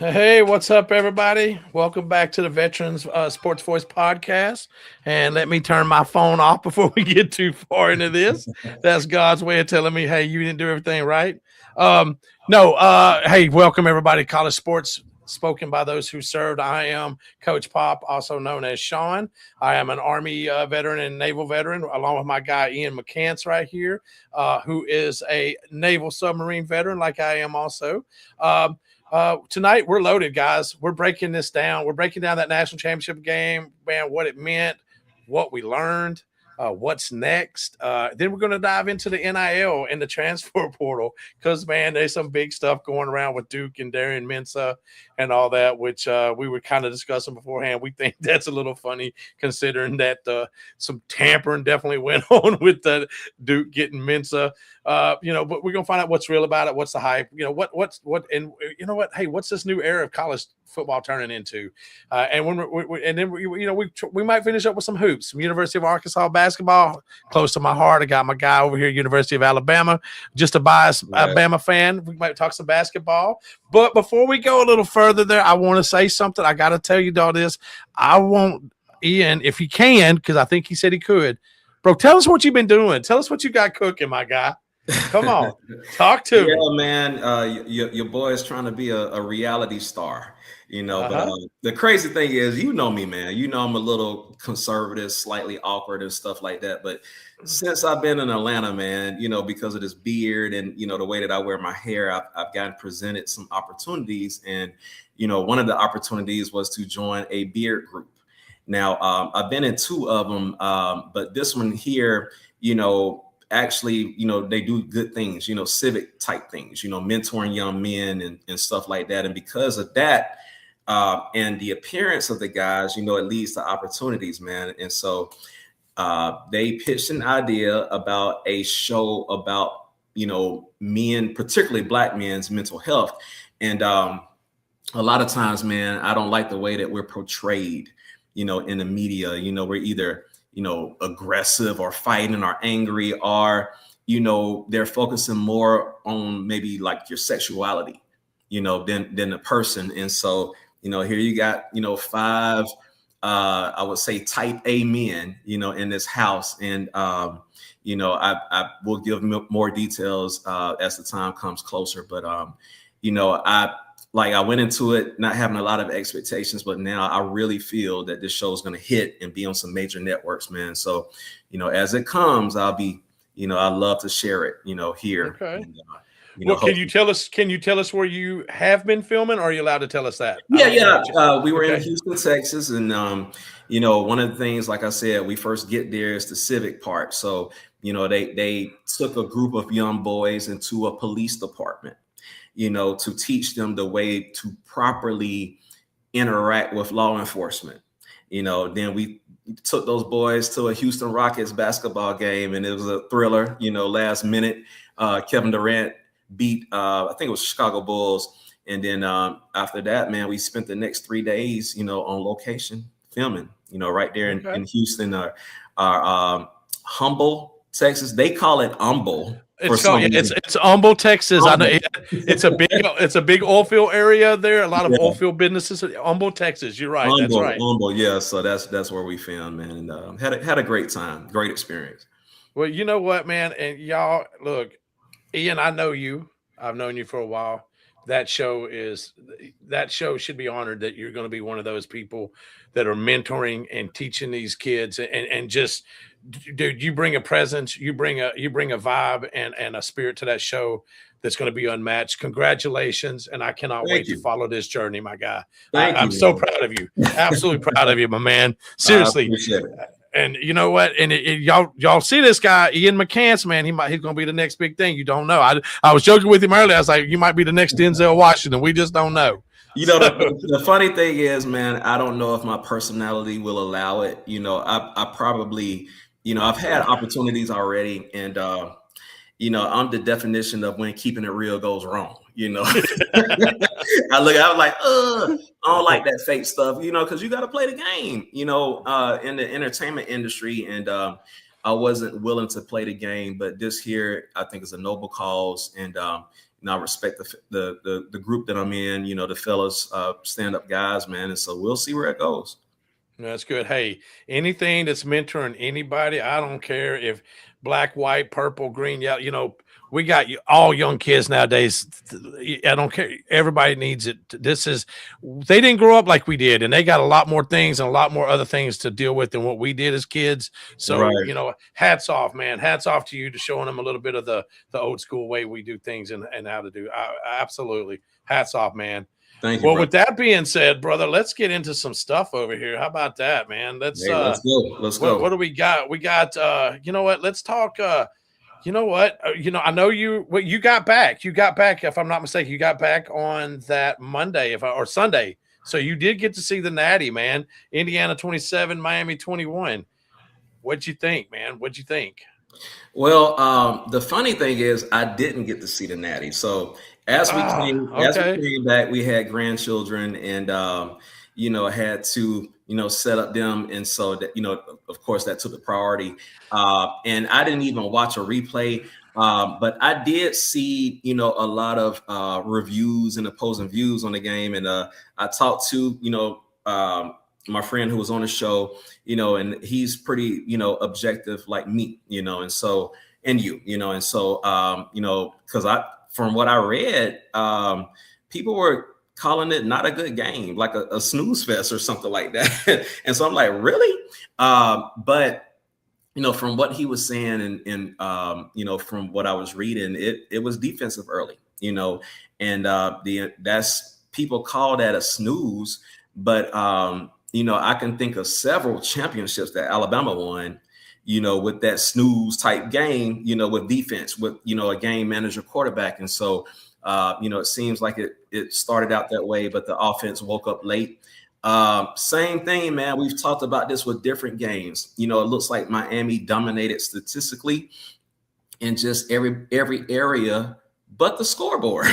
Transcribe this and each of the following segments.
Hey, what's up, everybody? Welcome back to the Veterans Sports Voice podcast. And let me turn my phone off before we get too far into this. That's God's way of telling me, hey, you didn't do everything right. No, hey, welcome, everybody. College sports spoken by those who served. I am Coach Pop, also known as Sean. I am an Army veteran and Naval veteran, along with my guy, Ian McCants, right here, who is a Naval submarine veteran, like I am also. Tonight we're loaded, guys. We're breaking this down. We're breaking down that national championship game, man, what it meant, what we learned, what's next. Then we're going to dive into the NIL and the transfer portal because, man, there's some big stuff going around with Duke and Darian Mensah and all that, which we were kind of discussing beforehand. We think that's a little funny considering that some tampering definitely went on with the Duke getting Mensah. But we're gonna find out what's real about it. What's the hype? And you know what? Hey, what's this new era of college football turning into? And then we might finish up with some hoops. Some University of Arkansas basketball, close to my heart. I got my guy over here, University of Alabama, just a biased Alabama fan. We might talk some basketball. But before we go a little further there, I want to say something. I got to tell you all this. I want Ian, if he can, because I think he said he could. Bro, tell us what you've been doing. Tell us what you got cooking, my guy. Come on, talk to me. Yeah, man. Your boy is trying to be a reality star, But the crazy thing is, you know me, man. You know I'm a little conservative, slightly awkward, and stuff like that. But since I've been in Atlanta, man, because of this beard and the way that I wear my hair, I've gotten presented some opportunities, and one of the opportunities was to join a beard group. Now, I've been in two of them, but this one here, actually, they do good things, civic type things, mentoring young men and stuff like that. And because of that, and the appearance of the guys, it leads to opportunities, man. And so they pitched an idea about a show about, men, particularly Black men's mental health. And a lot of times, man, I don't like the way that we're portrayed, in the media. We're either aggressive or fighting or angry, or, they're focusing more on maybe like your sexuality, than the person. And so, here you got, five, I would say type A men, in this house. And, I will give more details as the time comes closer. But, I went into it not having a lot of expectations, but now I really feel that this show is going to hit and be on some major networks, man. So, as it comes, I'll be, I'd love to share it, here. Okay. And, Can you tell us? Can you tell us where you have been filming? Or are you allowed to tell us that? Yeah. We were in Houston, Texas, and one of the things, like I said, we first get there is the civic part. So, they took a group of young boys into a police department, to teach them the way to properly interact with law enforcement. Then we took those boys to a Houston Rockets basketball game, and it was a thriller, last minute. Kevin Durant beat, I think it was Chicago Bulls. And then after that, man, we spent the next 3 days, on location filming, right there in Houston, Humble, Texas. They call it Humble. It's Humble, Texas. Humble. I know it's a big oil field area there. A lot of oil field businesses. Humble, Texas. You're right. That's right. Humble, yeah. So that's where we filmed, man, and had a great time, great experience. Well, you know what, man, and y'all look, Ian. I know you. I've known you for a while. That show should be honored that you're going to be one of those people that are mentoring and teaching these kids and just. Dude, you bring a presence, you bring a vibe and a spirit to that show that's going to be unmatched. Congratulations, and I cannot wait to follow this journey, my guy. I'm so proud of you, absolutely proud of you, my man. Seriously, and you know what? And y'all see this guy, Ian McCants, man. He's going to be the next big thing. You don't know. I was joking with him earlier. I was like, you might be the next Denzel Washington. We just don't know. The funny thing is, man, I don't know if my personality will allow it. I probably. I've had opportunities already, and I'm the definition of when keeping it real goes wrong. I was like, I don't like that fake stuff, because you got to play the game, in the entertainment industry, and I wasn't willing to play the game. But this here, I think, is a noble cause, and and I respect the group that I'm in, the fellas, stand-up guys, man. And so we'll see where it goes. That's good. Hey, anything that's mentoring anybody, I don't care if black, white, purple, green, yellow, we got all young kids nowadays. I don't care. Everybody needs it. They didn't grow up like we did, and they got a lot more things and a lot more other things to deal with than what we did as kids. So, Right. Hats off, man. Hats off to you to showing them a little bit of the old school way we do things and how to do. Absolutely. Hats off, man. Thank you, Well, bro. with that being said, brother, let's get into some stuff over here. How about that, man? Let's Hey, let's go. Let's what go. do we got? We got you know what? Let's talk you know what? I know you got back. You got back, if I'm not mistaken, you got back on that Monday or Sunday. So you did get to see the Natty, man. Indiana 27, Miami 21. What'd you think, man? What'd you think? Well, the funny thing is, I didn't get to see the Natty. So as we came back, we had grandchildren, and had to set up them, and so that of course, that took the priority. And I didn't even watch a replay, but I did see a lot of reviews and opposing views on the game, and I talked to my friend who was on the show, and he's pretty, objective like me, and so, and and so, because from what I read, people were calling it not a good game, like a snooze fest or something like that. And so I'm like, really? But from what he was saying and from what I was reading, it was defensive early, and that's people call that a snooze, but I can think of several championships that Alabama won, with that snooze type game, with defense, with, a game manager quarterback. And so, it seems like it started out that way, but the offense woke up late. Same thing, man. We've talked about this with different games. It looks like Miami dominated statistically in just every area but the scoreboard.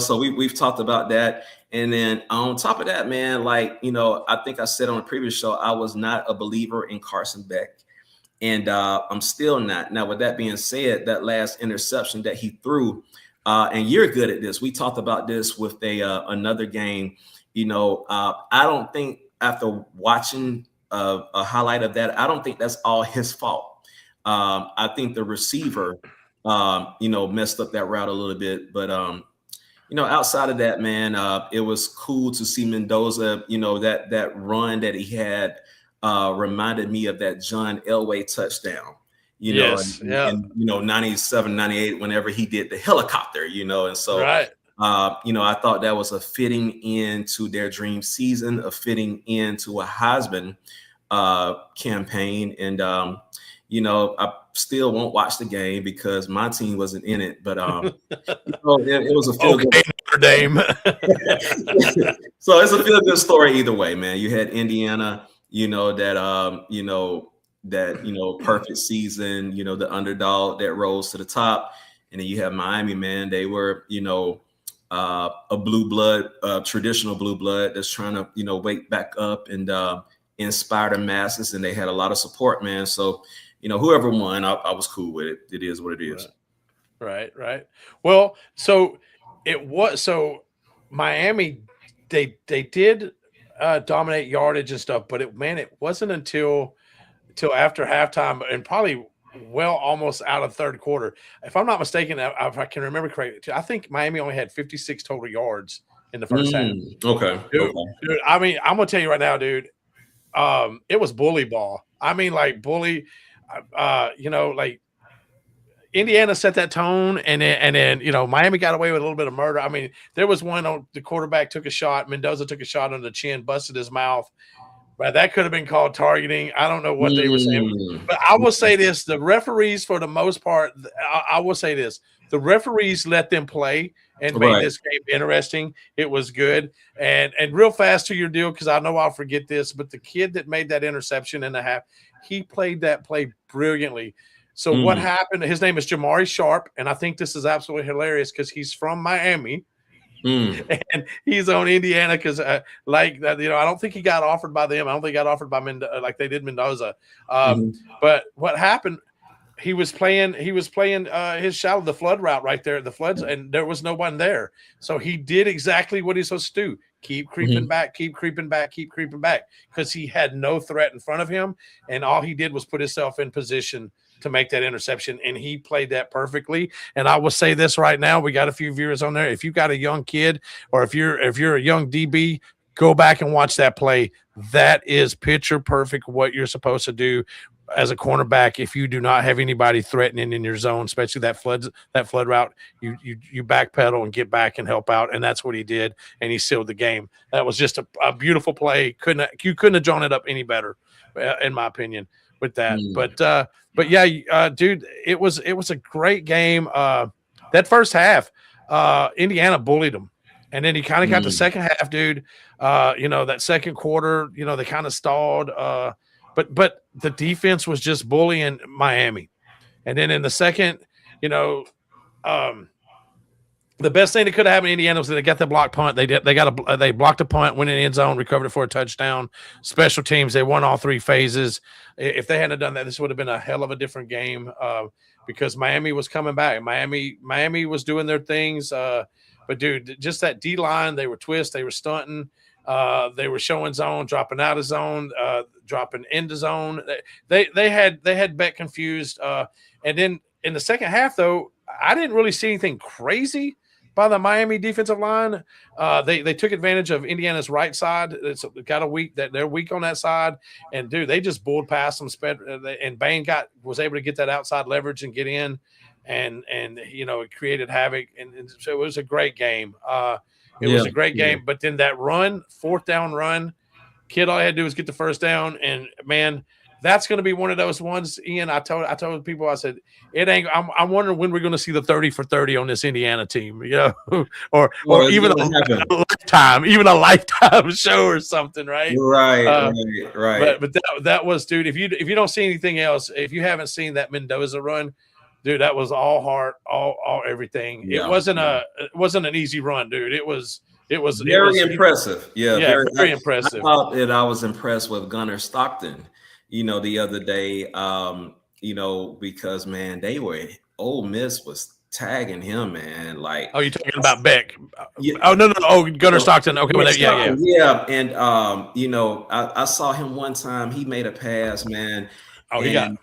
So we've talked about that. And then on top of that, man, I think I said on a previous show, I was not a believer in Carson Beck. And I'm still not. Now, with that being said, that last interception that he threw, and you're good at this. We talked about this with another game. I don't think after watching a highlight of that, I don't think that's all his fault. I think the receiver, messed up that route a little bit. But, outside of that, man, it was cool to see Mendoza, that run that he had reminded me of that John Elway touchdown, and 97, 98, whenever he did the helicopter, and so, right. I thought that was a fitting into their dream season, a fitting into a Heisman campaign. And, I still won't watch the game because my team wasn't in it, but it was a feel good Notre Dame. So it's a feel good story either way, man. You had Indiana, that perfect season, the underdog that rose to the top, and then you have Miami, man. They were, a blue blood, traditional blue blood that's trying to, wake back up and inspire the masses, and they had a lot of support, man. So, whoever won, I was cool with it. It is what it is. Right. Well, so Miami, they did dominate yardage and stuff, but it wasn't until after halftime and probably almost out of third quarter. If I'm not mistaken, if I can remember correctly, I think Miami only had 56 total yards in the first half. Okay. Dude, I mean, I'm going to tell you right now, dude, it was bully ball. I mean, like bully, like Indiana set that tone, and then Miami got away with a little bit of murder. I mean, there was one on the quarterback took a shot. Mendoza took a shot on the chin, busted his mouth. But that could have been called targeting. I don't know what they were saying. But I will say this: the referees, for the most part, I will say this: the referees let them play and made this game interesting. It was good. And real fast to your deal, because I know I'll forget this, but the kid that made that interception in the half, he played that play brilliantly. So what happened? His name is Jamari Sharp, and I think this is absolutely hilarious because he's from Miami. And he's on Indiana because, I don't think he got offered by them. I don't think he got offered by like they did Mendoza. But what happened? he was playing his shallow, the flood route right there, the floods, and there was no one there. So he did exactly what he's supposed to do. Keep creeping back, keep creeping back, keep creeping back, because he had no threat in front of him. And all he did was put himself in position to make that interception. And he played that perfectly. And I will say this right now, we got a few viewers on there. If you got a young kid, or if you're a young DB, go back and watch that play. That is picture perfect what you're supposed to do as a cornerback. If you do not have anybody threatening in your zone, especially that flood route, you backpedal and get back and help out. And that's what he did. And he sealed the game. That was just a beautiful play. You couldn't have drawn it up any better, in my opinion, with that. But yeah, dude, it was a great game. That first half, Indiana bullied them. And then he kind of got the second half, dude. That second quarter, they kind of stalled. But the defense was just bullying Miami. And then in the second, the best thing that could have happened in Indiana was that they got the block punt. They blocked a punt, went in the end zone, recovered it for a touchdown. Special teams, they won all three phases. If they hadn't done that, this would have been a hell of a different game, because Miami was coming back. Miami was doing their things. But dude, just that D line, they were they were stunting. They were showing zone, dropping out of zone, dropping into zone. They had Beck confused. And then in the second half, though, I didn't really see anything crazy by the Miami defensive line. They took advantage of Indiana's right side. It's got they're weak on that side. And dude, they just bulled past them. And Bain was able to get that outside leverage and get in. And it created havoc, and so it was a great game. It was a great game, but then that fourth down run, kid, all I had to do was get the first down, and man, that's going to be one of those ones. Ian, I told people, I said, it ain't. I'm wondering when we're going to see the 30 for 30 on this Indiana team, or even a lifetime show or something, right? Right. But that was, dude. If you don't see anything else, if you haven't seen that Mendoza run, dude, that was all heart, all everything. Yeah, it wasn't an easy run, dude. It was very impressive. Very impressive. I thought that I was impressed with Gunnar Stockton, the other day, because man, Ole Miss was tagging him, man. Like, oh, you're talking about Beck? Yeah. Oh no. Oh, Gunnar Stockton. Okay, yeah. And I saw him one time. He made a pass, man. Oh, he got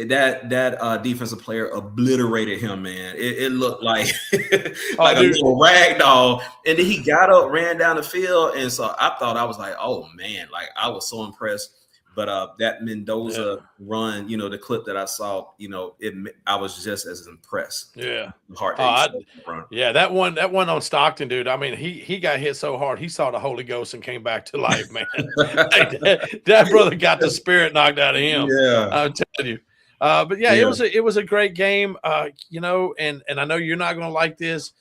that defensive player obliterated him, man. It looked like like a little rag doll. And then he got up, ran down the field, and so I was like, oh man, like I was so impressed. But that Mendoza run, the clip that I saw, I was just as impressed. Yeah, that one on Stockton, dude. I mean, he got hit so hard, he saw the Holy Ghost and came back to life, man. that brother got the spirit knocked out of him. Yeah, I'm telling you. But it was a great game. And I know you're not going to like this,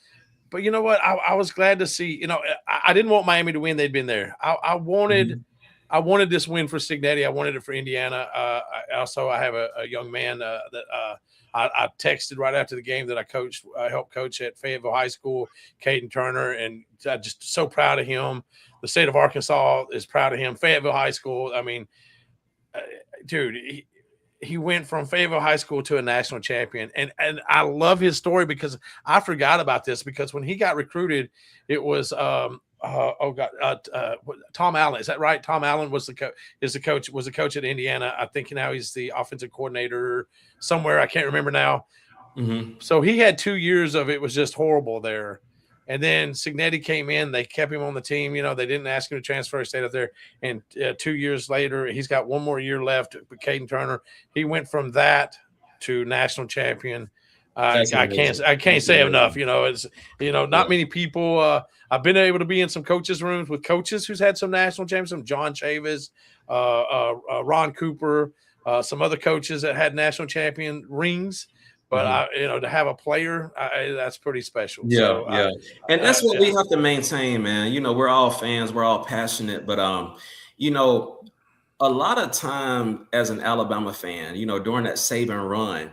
but you know what? I was glad to see. I didn't want Miami to win; they'd been there. I wanted. I wanted this win for Cignetti. I wanted it for Indiana. I have a young man that I texted right after the game that I helped coach at Fayetteville High School, Caden Turner, and I'm just so proud of him. The state of Arkansas is proud of him. Fayetteville High School, I mean, dude, he went from Fayetteville High School to a national champion. And I love his story because I forgot about this, because when he got recruited, it was Tom Allen. Is that right? Tom Allen was the coach at Indiana. I think now he's the offensive coordinator somewhere. I can't remember now. Mm-hmm. So he had 2 years of it was just horrible there. And then Cignetti came in. They kept him on the team. They didn't ask him to transfer. He stayed up there. And 2 years later, he's got one more year left with Caden Turner. He went from that to national champion. I can't say enough. It's not many people. I've been able to be in some coaches' rooms with coaches who's had some national champions, John Chavis, Ron Cooper, some other coaches that had national champion rings. But to have a player, that's pretty special. And that's what we have to maintain, man. We're all fans, we're all passionate, but a lot of time as an Alabama fan, during that Saban run,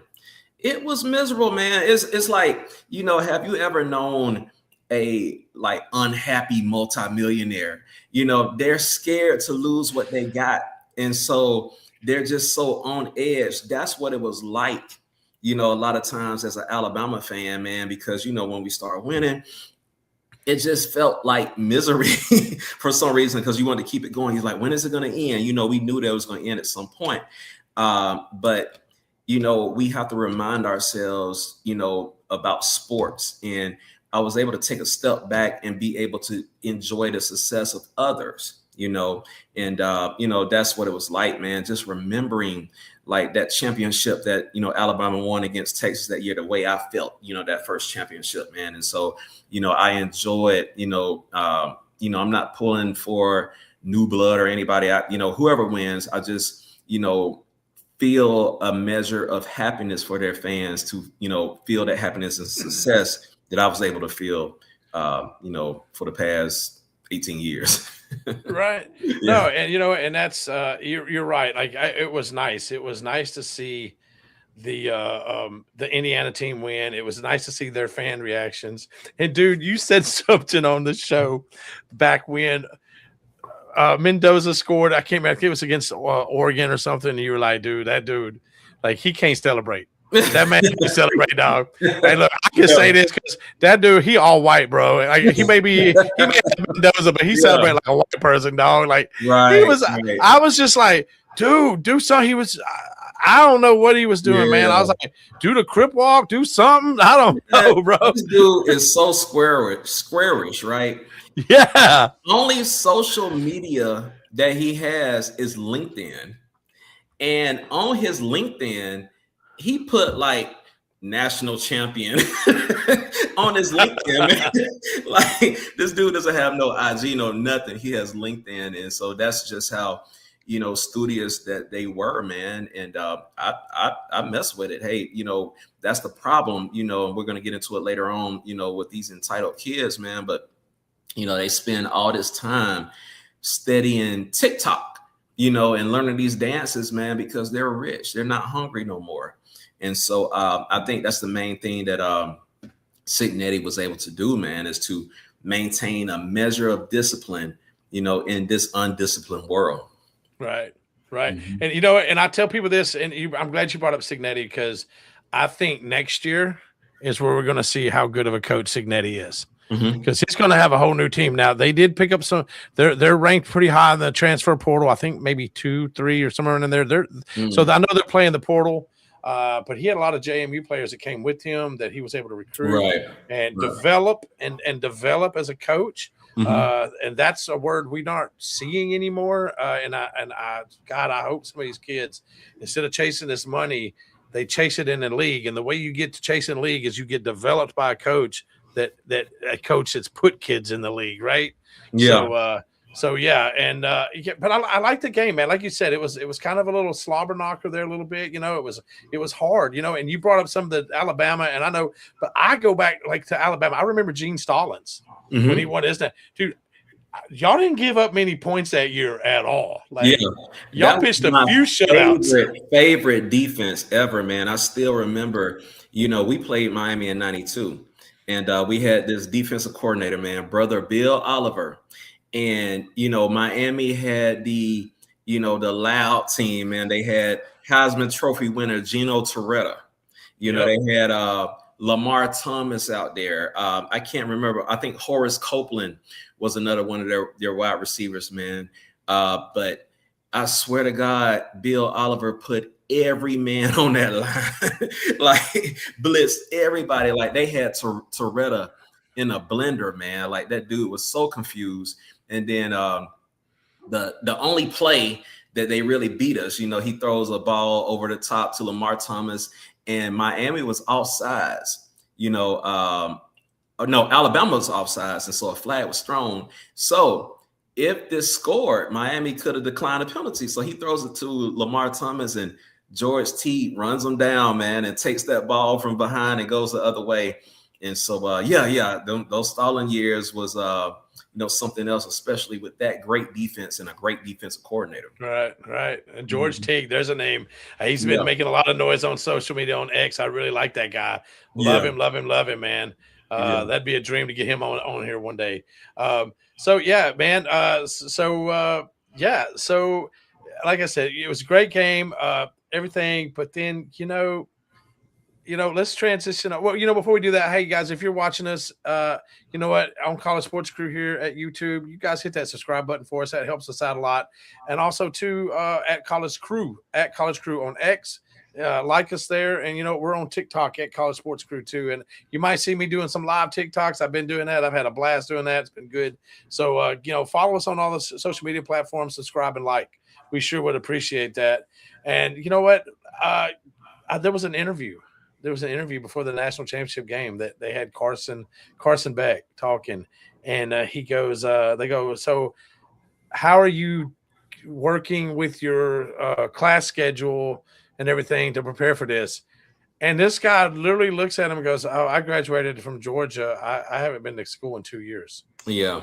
it was miserable, man. It's like, have you ever known a unhappy multimillionaire? They're scared to lose what they got, and so they're just so on edge. That's what it was like you know, a lot of times as an Alabama fan, man, because, you know, when we start winning, it just felt like misery for some reason, because you wanted to keep it going. He's like, when is it going to end? You know, we knew that it was going to end at some point. But, you know, we have to remind ourselves, you know, about sports. And I was able to take a step back and be able to enjoy the success of others, you know, and, you know, that's what it was like, man, just remembering like that championship that, you know, Alabama won against Texas that year, the way I felt, you know, that first championship, man. And so, you know, I enjoy it, you know, I'm not pulling for new blood or anybody, you know, whoever wins, I just, you know, feel a measure of happiness for their fans to, you know, feel that happiness and success that I was able to feel, you know, for the past 18 years. Right. Yeah. No, and you know, and that's you're right. Like it was nice. It was nice to see the Indiana team win. It was nice to see their fan reactions. And dude, you said something on the show back when Mendoza scored. I can't remember. It was against Oregon or something. And you were like, dude, that dude, like he can't celebrate. That man can celebrate, dog. Hey, look, I can say this because that dude, he all white, bro. Like, he may have Mendoza, but he celebrated like a white person, dog. Like he was. Right. I was just like, dude, do something. He was. I don't know what he was doing, man. I was like, do the crip walk, do something. I don't know, bro. This dude is so squarish, right? Yeah. Only social media that he has is LinkedIn. And on his LinkedIn, he put like national champion on his LinkedIn. Like this dude doesn't have no IG, no nothing. He has LinkedIn. And so that's just how, you know, studious that they were, man. And I mess with it. Hey, you know, that's the problem, you know, and we're going to get into it later on, you know, with these entitled kids, man. But, you know, they spend all this time studying TikTok, you know, and learning these dances, man, because they're rich. They're not hungry no more. And so I think that's the main thing that Signetti was able to do, man, is to maintain a measure of discipline, you know, in this undisciplined world. Right. Mm-hmm. And, you know, and I tell people this, and I'm glad you brought up Signetti, because I think next year is where we're going to see how good of a coach Signetti is. Because he's going to have a whole new team. Now they did pick up some. They're ranked pretty high in the transfer portal. I think maybe 2, 3, or somewhere in there. So I know they're playing the portal. But he had a lot of JMU players that came with him that he was able to recruit and develop and develop as a coach. And that's a word we're not seeing anymore. And God, I hope some of these kids, instead of chasing this money, they chase it in the league. And the way you get to chasing the league is you get developed by a coach that a coach that's put kids in the league, right? Yeah. So yeah, and but I like the game, man. Like you said, it was kind of a little slobber knocker there a little bit. You know, it was hard. You know, and you brought up some of the Alabama, and I know, but I go back like to Alabama. I remember Gene Stallings when he won, isn't it, dude? Y'all didn't give up many points that year at all. Like, y'all pitched a few shutouts. Favorite defense ever, man. I still remember. You know, we played Miami in '92. And we had this defensive coordinator, man, brother Bill Oliver. And, you know, Miami had the loud team, man. They had Heisman Trophy winner Gino Torretta. You know, they had Lamar Thomas out there. I can't remember. I think Horace Copeland was another one of their wide receivers, man. But I swear to God, Bill Oliver put every man on that line, like blitzed everybody. Like they had Torretta in a blender, man. Like that dude was so confused. And then the only play that they really beat us, you know, he throws a ball over the top to Lamar Thomas, and Miami was offsides. You know, no, Alabama was offsides, and so a flag was thrown. So if this scored, Miami could have declined a penalty. So he throws it to Lamar Thomas, and George Teat runs him down, man, and takes that ball from behind and goes the other way. And so, those stalling years was, something else, especially with that great defense and a great defensive coordinator. Right. And George Teague, there's a name. He's been making a lot of noise on social media, on X. I really like that guy. Love him, man. That'd be a dream to get him on here one day. So like I said, it was a great game, everything. But then, you know, let's transition. Well, before we do that, hey guys, if you're watching us, you know what, on College Sports Crew here at YouTube, you guys hit that subscribe button for us. That helps us out a lot. And also too, at College Crew on X. Like us there, and we're on TikTok at College Sports Crew too. And you might see me doing some live TikToks. I've been doing that. I've had a blast doing that. It's been good. So follow us on all the social media platforms, subscribe and like. We sure would appreciate that. And you know what? There was an interview. There was an interview before the national championship game that they had Carson Beck talking, and he goes, they go, so how are you working with your class schedule and everything to prepare for this? And this guy literally looks at him and goes, oh, I graduated from Georgia. I haven't been to school in 2 years. Yeah.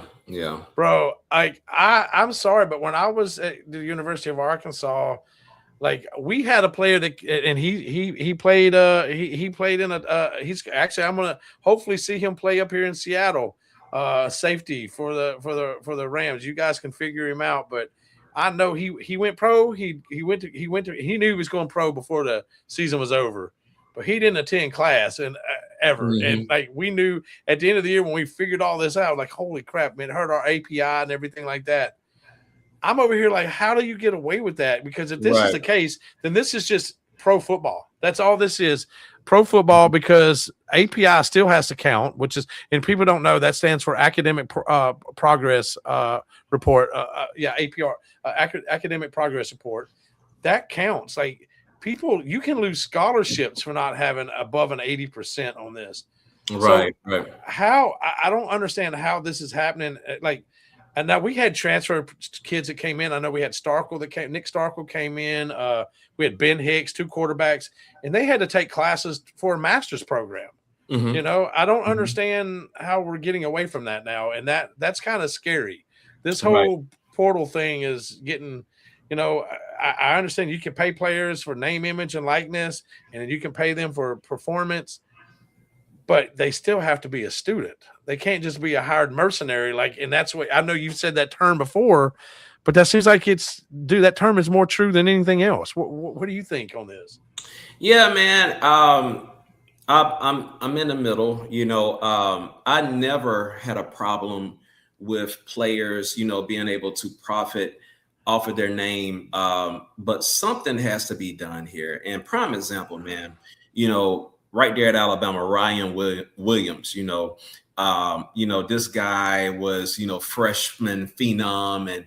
Bro, I'm sorry, but when I was at the University of Arkansas, like we had a player that, and he played he played in he's actually, I'm gonna hopefully see him play up here in Seattle, safety for the Rams. You guys can figure him out, but I know he went pro. He knew he was going pro before the season was over, but he didn't attend class and ever. Mm-hmm. And like we knew at the end of the year when we figured all this out, like holy crap, man, it hurt our API and everything like that. I'm over here like, how do you get away with that? Because if this is the case, then this is just pro football. That's all this is, pro football, because API still has to count, which is, and people don't know, that stands for academic progress report. APR, academic progress report. That counts. Like people, you can lose scholarships for not having above an 80% on this. Right. How, I don't understand how this is happening. Like, and now we had transfer kids that came in. I know we had Nick Starkle came in. We had Ben Hicks, 2 quarterbacks, and they had to take classes for a master's program. Mm-hmm. I don't understand how we're getting away from that now. And that's kind of scary. This whole portal thing is getting, I understand you can pay players for name, image, and likeness, and you can pay them for performance, but they still have to be a student. They can't just be a hired mercenary. And that's what I know you've said that term before, but that seems like that term is more true than anything else. What do you think on this? Yeah, man. I'm in the middle. I never had a problem with players, being able to profit off of their name. But something has to be done here. And prime example, man, right there at Alabama, Ryan Williams, this guy was, freshman phenom and,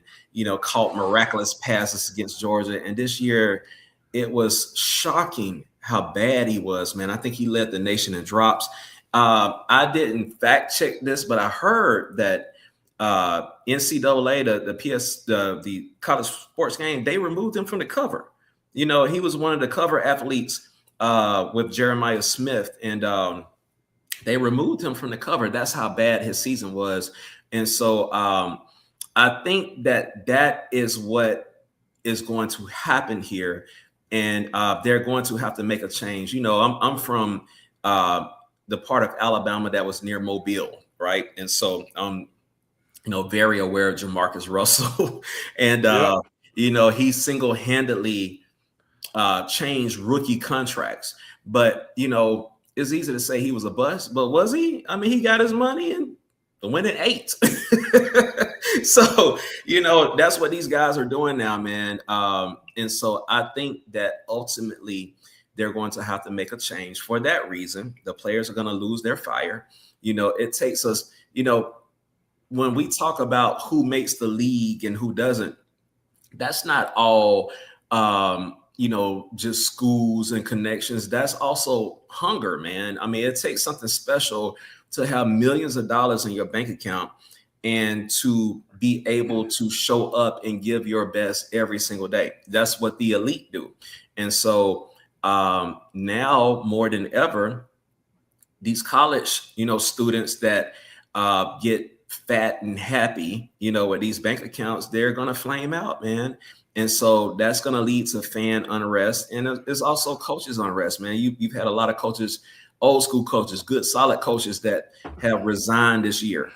caught miraculous passes against Georgia. And this year it was shocking how bad he was, man. I think he led the nation in drops. I didn't fact check this, but I heard that NCAA, the college sports game, they removed him from the cover. He was one of the cover athletes with Jeremiah Smith, and they removed him from the cover. That's how bad his season was. And so I think that is what is going to happen here. And they're going to have to make a change. I'm from the part of Alabama that was near Mobile, right? And so I'm, very aware of Jamarcus Russell. And, he single-handedly changed rookie contracts. But, it's easy to say he was a bust, but was he? I mean, he got his money and went at 8. So, that's what these guys are doing now, man. And so I think that ultimately they're going to have to make a change. For that reason, the players are going to lose their fire. It takes us, when we talk about who makes the league and who doesn't, that's not all, just schools and connections. That's also hunger, man. I mean, it takes something special to have millions of dollars in your bank account and to be able to show up and give your best every single day. That's what the elite do. And so now more than ever, these college, students that get fat and happy, with these bank accounts, they're going to flame out, man. And so that's going to lead to fan unrest. And there's also coaches unrest, man. You've had a lot of coaches, old school coaches, good, solid coaches that have resigned this year,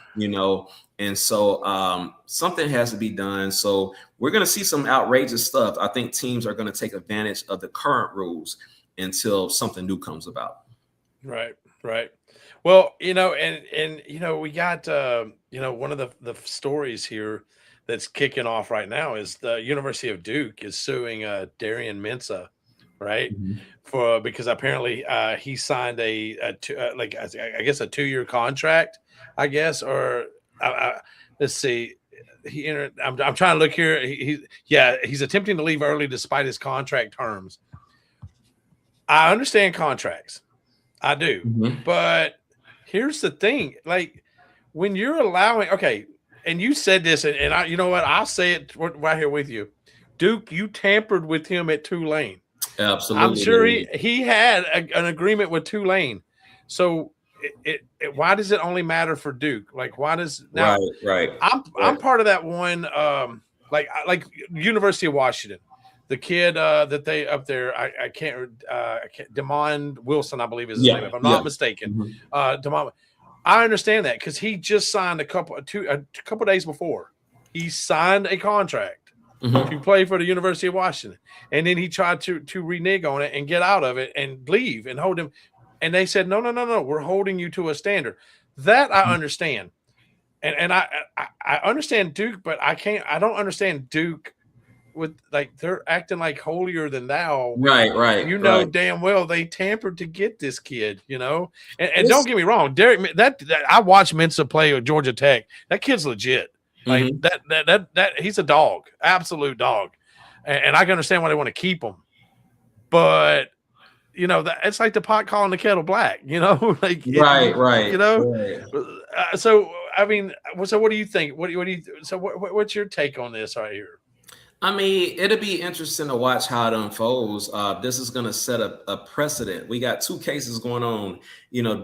And so something has to be done. So we're going to see some outrageous stuff. I think teams are going to take advantage of the current rules until something new comes about. Right, right. Well, we got one of the stories here that's kicking off right now is the University of Duke is suing Darian Mensah, right? Mhm. For because apparently he signed like I guess a 2-year contract, I guess, or let's see. I'm trying to look here. He's attempting to leave early despite his contract terms. I understand contracts. I do. Mhm. But here's the thing, like when you're allowing, okay, and you said this, and I, you know what, I'll say it right here with you. Duke, you tampered with him at Tulane. I'm Absolutely. sure he had an agreement with Tulane. So why does it only matter for Duke? Like, why does now? Right, right, I'm right. part of that one. Like University of Washington, the kid that they up there. I can't. Demond Wilson, I believe is his name, Yeah, if I'm yeah. not mistaken. Mhm. Demond. I understand that because he just signed a couple days before. He signed a contract to Mhm. play for the University of Washington, and then he tried to renege on it and get out of it and leave and hold him. And they said, no, we're holding you to a standard. That I understand. And I understand Duke, but I don't understand Duke with like they're acting like holier than thou when Right, right, you know right. damn well they tampered to get this kid, and don't It's get me wrong, Derek, that I watched Mensah play with Georgia Tech. That kid's legit. Like mhm. that he's a dog, absolute dog, and I can understand why they want to keep him, but that it's like the pot calling the kettle black, like Right, right, right. so I mean, so what do you think? What do you? So what's your take on this right here? I mean, it'll be interesting to watch how it unfolds. This is going to set a precedent. We got two cases going on.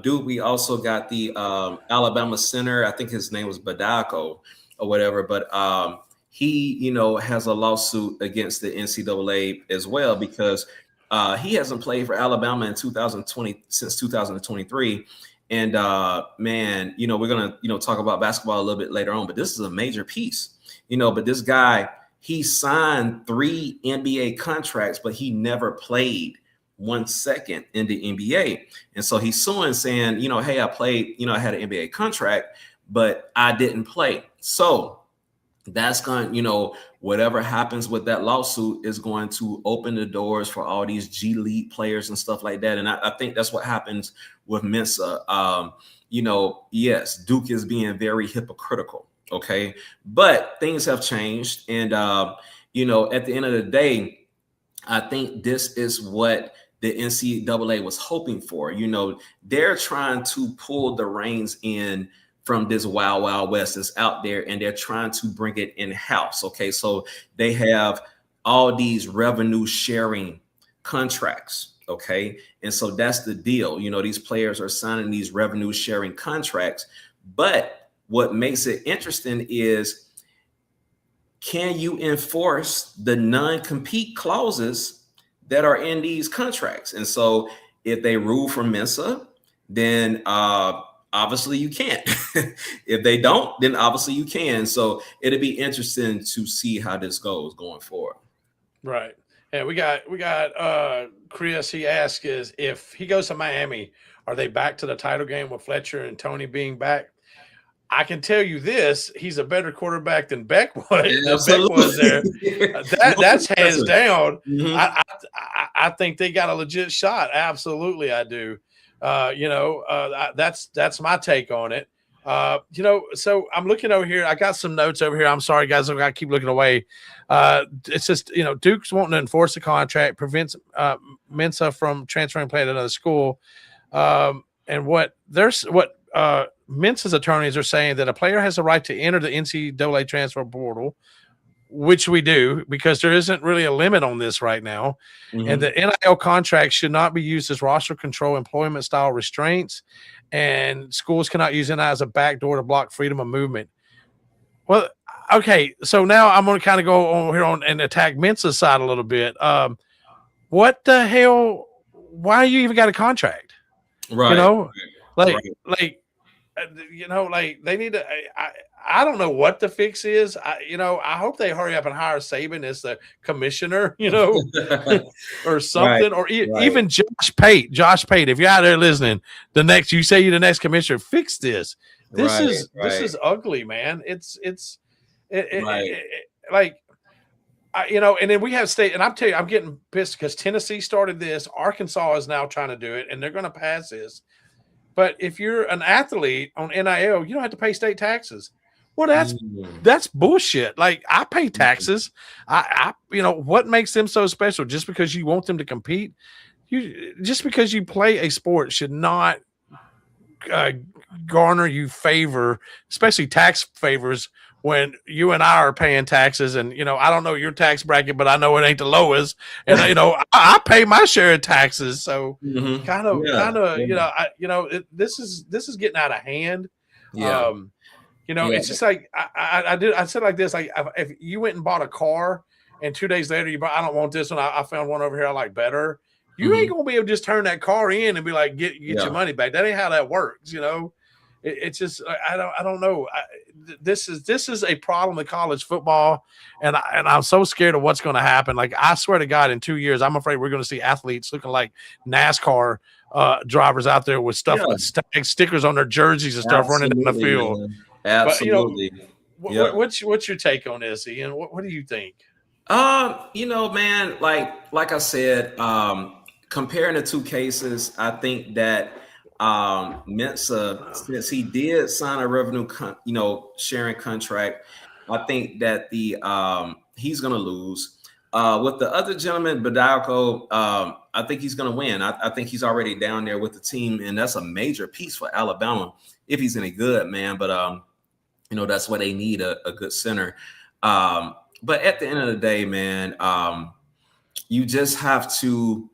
Duke. We also got the Alabama center. I think his name was Badako or whatever. But he, has a lawsuit against the NCAA as well because he hasn't played for Alabama in 2020 since 2023. And man, we're gonna talk about basketball a little bit later on. But this is a major piece. But this guy he signed 3 NBA contracts, but he never played 1 second in the NBA. And so he's suing saying, hey, I played, I had an NBA contract, but I didn't play. So that's going, whatever happens with that lawsuit is going to open the doors for all these G League players and stuff like that. And I think that's what happens with Mensah. Yes, Duke is being very hypocritical. Okay. But things have changed. And, at the end of the day, I think this is what the NCAA was hoping for. They're trying to pull the reins in from this wild, wild west that's out there, and they're trying to bring it in-house. Okay. So they have all these revenue sharing contracts. Okay. And so that's the deal. These players are signing these revenue sharing contracts, but what makes it interesting is can you enforce the non-compete clauses that are in these contracts? And so if they rule for Mensah, then obviously you can't. If they don't, then obviously you can. So it'll be interesting to see how this goes going forward. Right. And we got Chris, he asked is if he goes to Miami, are they back to the title game with Fletcher and Tony being back? I can tell you this: he's a better quarterback than Beck was. Beck was there. That's hands down. Mhm. I think they got a legit shot. Absolutely, I do. That's my take on it. So I'm looking over here. I got some notes over here. I'm sorry, guys. I got to keep looking away. It's just Duke's wanting to enforce the contract, prevents Mensah from transferring play to another school. And what Mensah's attorneys are saying that a player has the right to enter the NCAA transfer portal, which we do because there isn't really a limit on this right now. Mhm. And the NIL contract should not be used as roster control, employment style restraints, and schools cannot use NIL as a backdoor to block freedom of movement. Well, okay, so now I'm going to kind of go on here and attack Mensah's side a little bit. What the hell? Why you even got a contract? Right. Like like they need to. I don't know what the fix is. I hope they hurry up and hire Saban as the commissioner, or something, Right, or right, even Josh Pate. Josh Pate, if you're out there listening, you say you're the next commissioner. Fix this. This right, is ugly, man. right. Like and then we have state, and I'm telling you, I'm getting pissed because Tennessee started this. Arkansas is now trying to do it, and they're going to pass this. But if you're an athlete on NIL, you don't have to pay state taxes. Well, that's bullshit. Like I pay taxes. What makes them so special? Just because you want them to compete, just because you play a sport should not garner you favor, especially tax favors, when you and I are paying taxes. And I don't know your tax bracket, but I know it ain't the lowest. And I pay my share of taxes. So kind of, this is getting out of hand. Yeah. It's just like I said like this, like if you went and bought a car and 2 days later you bought, I don't want this one, I found one over here I like better. You ain't gonna be able to just turn that car in and be like, get your money back. That ain't how that works. It's just I don't know. This is a problem with college football, and I'm so scared of what's going to happen. Like I swear to God, in 2 years, I'm afraid we're going to see athletes looking like NASCAR drivers out there with stuff with stickers on their jerseys and stuff running down the field. Man. Absolutely. But, what's your take on this, Ian? What do you think? Man, like I said, comparing the two cases, I think that Mensah, since he did sign a revenue sharing contract, I think that he's gonna lose. With the other gentleman, Badalko, I think he's gonna win. I think he's already down there with the team, and that's a major piece for Alabama if he's any good, man. But that's why they need a good center. But at the end of the day, man, you just have to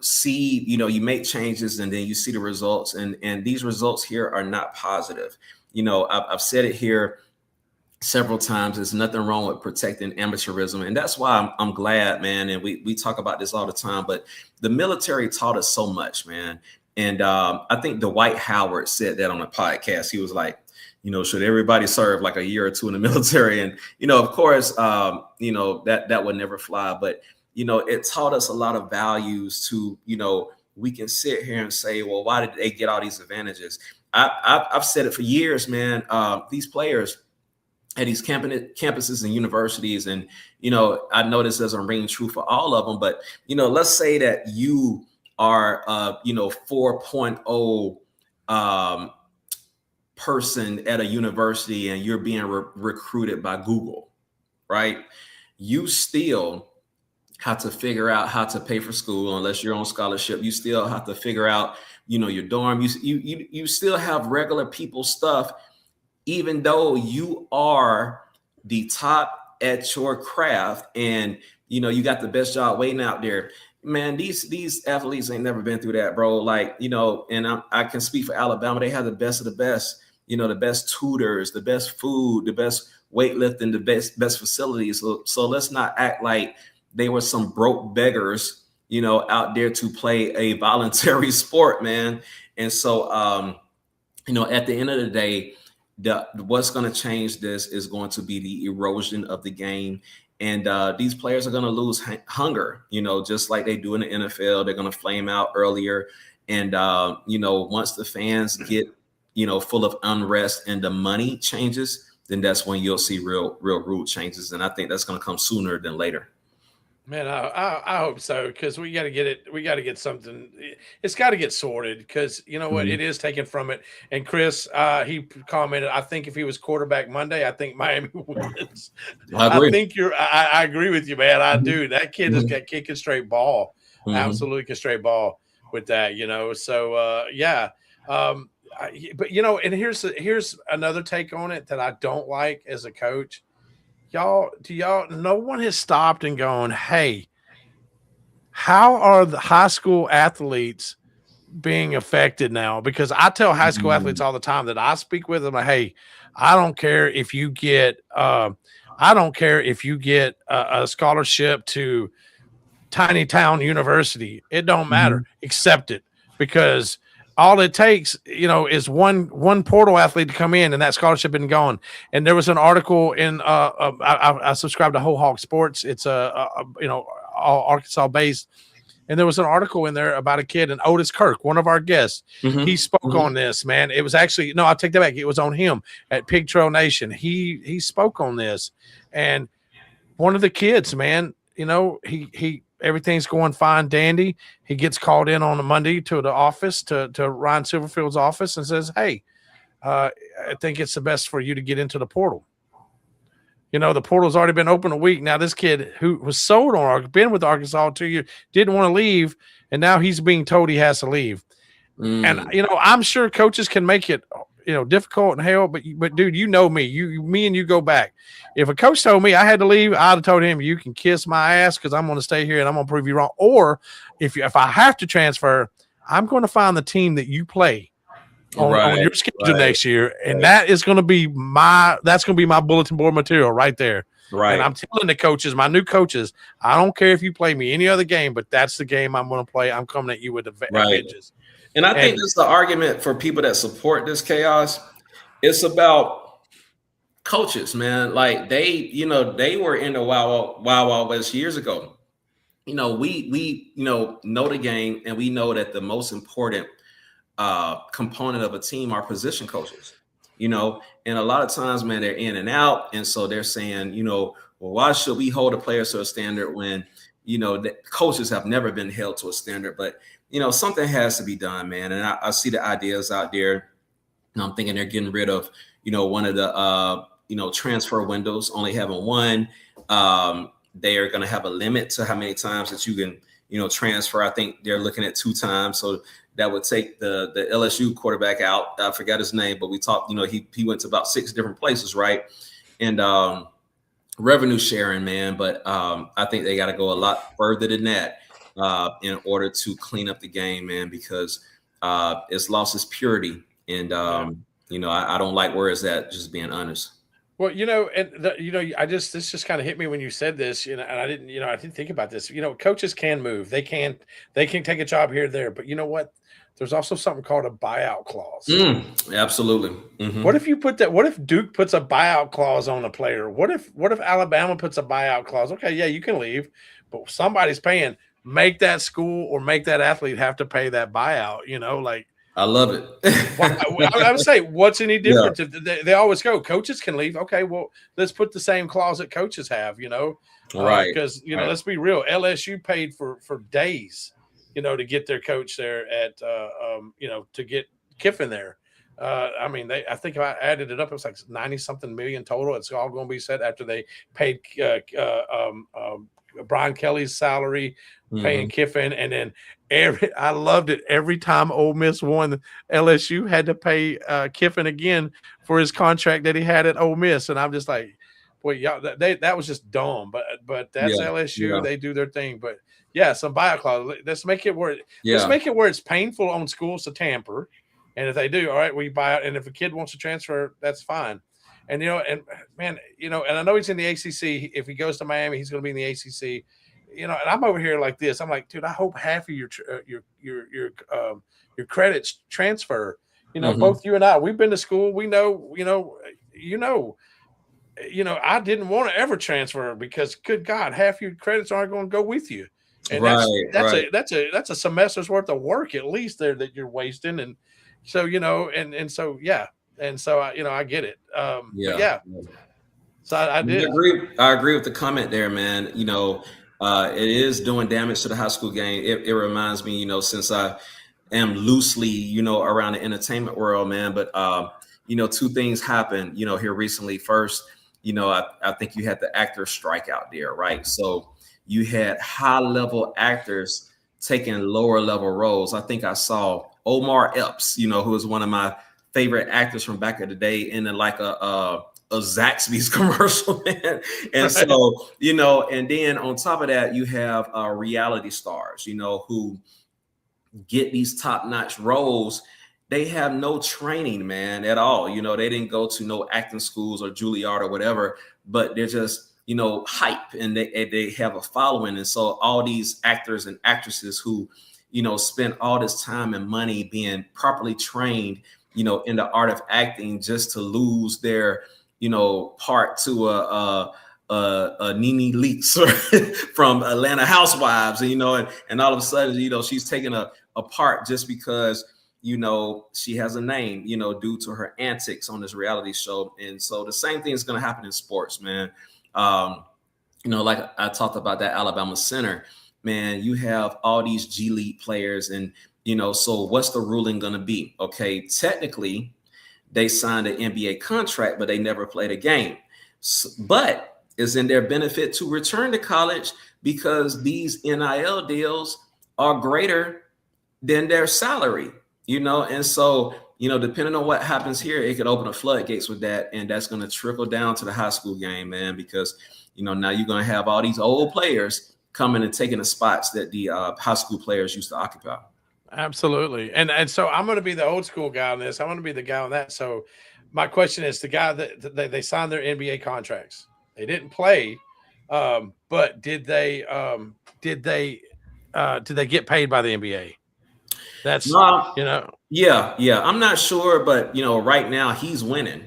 see, you make changes and then you see the results, and these results here are not positive. I've said it here several times. There's nothing wrong with protecting amateurism, and that's why I'm glad, man. And we talk about this all the time, but the military taught us so much, man. And I think Dwight Howard said that on a podcast. He was like, should everybody serve like a year or two in the military? And of course, that would never fly, but it taught us a lot of values to, we can sit here and say, well, why did they get all these advantages? I've said it for years, man. These players at these campuses and universities, and, I know this doesn't ring true for all of them, but, let's say that you are, 4.0 person at a university and you're being recruited by Google, right? You still have to figure out how to pay for school unless you're on scholarship. You still have to figure out, your dorm. You still have regular people stuff, even though you are the top at your craft and you got the best job waiting out there. Man, these athletes ain't never been through that, bro. Like, and I can speak for Alabama. They have the best of the best, the best tutors, the best food, the best weightlifting, the best facilities. So let's not act like they were some broke beggars, out there to play a voluntary sport, man. And so, at the end of the day, what's going to change this is going to be the erosion of the game. And these players are going to lose hunger, just like they do in the NFL. They're going to flame out earlier. And, once the fans get, full of unrest and the money changes, then that's when you'll see real root changes. And I think that's going to come sooner than later. Man, I hope so, because we got to get it. We got to get something. It's got to get sorted, because what, it is taken from it. And Chris, he commented, I think if he was quarterback Monday, I think Miami wins. I think I agree with you, man. I do. That kid just got kicking straight ball, absolutely straight ball with that. So yeah. But and here's another take on it that I don't like as a coach. No one has stopped and gone, hey, how are the high school athletes being affected now? Because I tell high school athletes all the time that I speak with them, like, hey, I don't care if you get a scholarship to Tiny Town University. It don't matter. Accept it, because all it takes, is one portal athlete to come in, and that scholarship been gone. And there was an article in I subscribe to Whole Hog Sports. It's all Arkansas based, and there was an article in there about a kid, and Otis Kirk, one of our guests. He spoke on this, man. It was actually no, I'll take that back. It was on him at Pig Trail Nation. He spoke on this, and one of the kids, man, he everything's going fine, dandy. He gets called in on a Monday to the office, to Ryan Silverfield's office, and says, "Hey, I think it's the best for you to get into the portal." The portal's already been open a week. Now, this kid who was sold on, been with Arkansas 2 years, didn't want to leave, and now he's being told he has to leave. And I'm sure coaches can make it difficult and hell, but dude, me and you go back. If a coach told me I had to leave, I'd have told him, you can kiss my ass, because I'm going to stay here and I'm going to prove you wrong. Or if I have to transfer, I'm going to find the team that you play on your schedule next year, and that's going to be my bulletin board material right there. Right. And I'm telling the coaches, my new coaches, I don't care if you play me any other game, but that's the game I'm going to play. I'm coming at you with the vengeance. And I think that's the argument for people that support this chaos. It's about coaches, man. Like they were in the Wild West years ago. We know the game, and we know that the most important component of a team are position coaches. And a lot of times, man, they're in and out, and so they're saying, well, why should we hold a player to a standard when the coaches have never been held to a standard? But something has to be done, man. And I see the ideas out there, and I'm thinking they're getting rid of one of the transfer windows, only having one. They are going to have a limit to how many times that you can transfer. I think they're looking at 2 times, so that would take the LSU quarterback out. I forgot his name, but we talked. He went to about 6 different places, right? And revenue sharing, man. But I think they got to go a lot further than that in order to clean up the game, man, because it's lost its purity. And I don't like where it's at. Just being honest. Well, this just kind of hit me when you said this, and I didn't think about this. Coaches can move. They can take a job here or there, but you know what? There's also something called a buyout clause. Absolutely. Mm-hmm. What if you put that? What if Duke puts a buyout clause on a player? What if Alabama puts a buyout clause? Okay, yeah, you can leave, but somebody's paying. Make that school or make that athlete have to pay that buyout. I love it. I would say, what's any difference? If they always go, coaches can leave. Okay, well, let's put the same clause that coaches have, right? Because let's be real. LSU paid for days, to get their coach there at, to get Kiffin there. I think if I added it up, it was like 90-something million total. It's all going to be set after they paid Brian Kelly's salary, paying Kiffin, and then I loved it. Every time Ole Miss won, LSU had to pay Kiffin again for his contract that he had at Ole Miss, and I'm just like, boy, y'all, that was just dumb. But that's LSU. Yeah. They do their thing. But yeah, some buyout clause. Let's make it where it's painful on schools to tamper, and if they do, all right, we buy out. And if a kid wants to transfer, that's fine. And and I know he's in the ACC. If he goes to Miami, he's going to be in the ACC. And I'm over here like this. I'm like, dude, I hope half of your credits transfer. Both you and I, we've been to school. We know. I didn't want to ever transfer because, good God, half your credits aren't going to go with you. And that's a semester's worth of work at least there that you're wasting. And so so yeah. And so I get it. So I did. I agree with the comment there, man. It is doing damage to the high school game. It reminds me, since I am loosely, around the entertainment world, man. But 2 things happened, here recently. First, I think you had the actor strike out there, right? So you had high-level actors taking lower-level roles. I think I saw Omar Epps, who is one of my favorite actors from back in the day, in like a Zaxby's commercial, man. And so, and then on top of that, you have reality stars, who get these top-notch roles. They have no training, man, at all. They didn't go to no acting schools or Juilliard or whatever, but they're just, hype, and they have a following. And so all these actors and actresses who, spent all this time and money being properly trained, in the art of acting, just to lose their, part to Nene Leakes from Atlanta Housewives, and all of a sudden, she's taking a part just because, she has a name, due to her antics on this reality show. And so the same thing is going to happen in sports, man. Like I talked about that Alabama center, man, you have all these G League players, and, so what's the ruling going to be? Okay, technically they signed an NBA contract, but they never played a game. But it's in their benefit to return to college because these NIL deals are greater than their salary, and so, depending on what happens here, it could open the floodgates with that. And that's going to trickle down to the high school game, man, because, now you're going to have all these old players coming and taking the spots that the high school players used to occupy. Absolutely. And so I'm going to be the old school guy on this. I'm going to be the guy on that. So my question is, the guy that they signed their NBA contracts, they didn't play, but did they get paid by the NBA? That's Yeah. I'm not sure, but right now he's winning.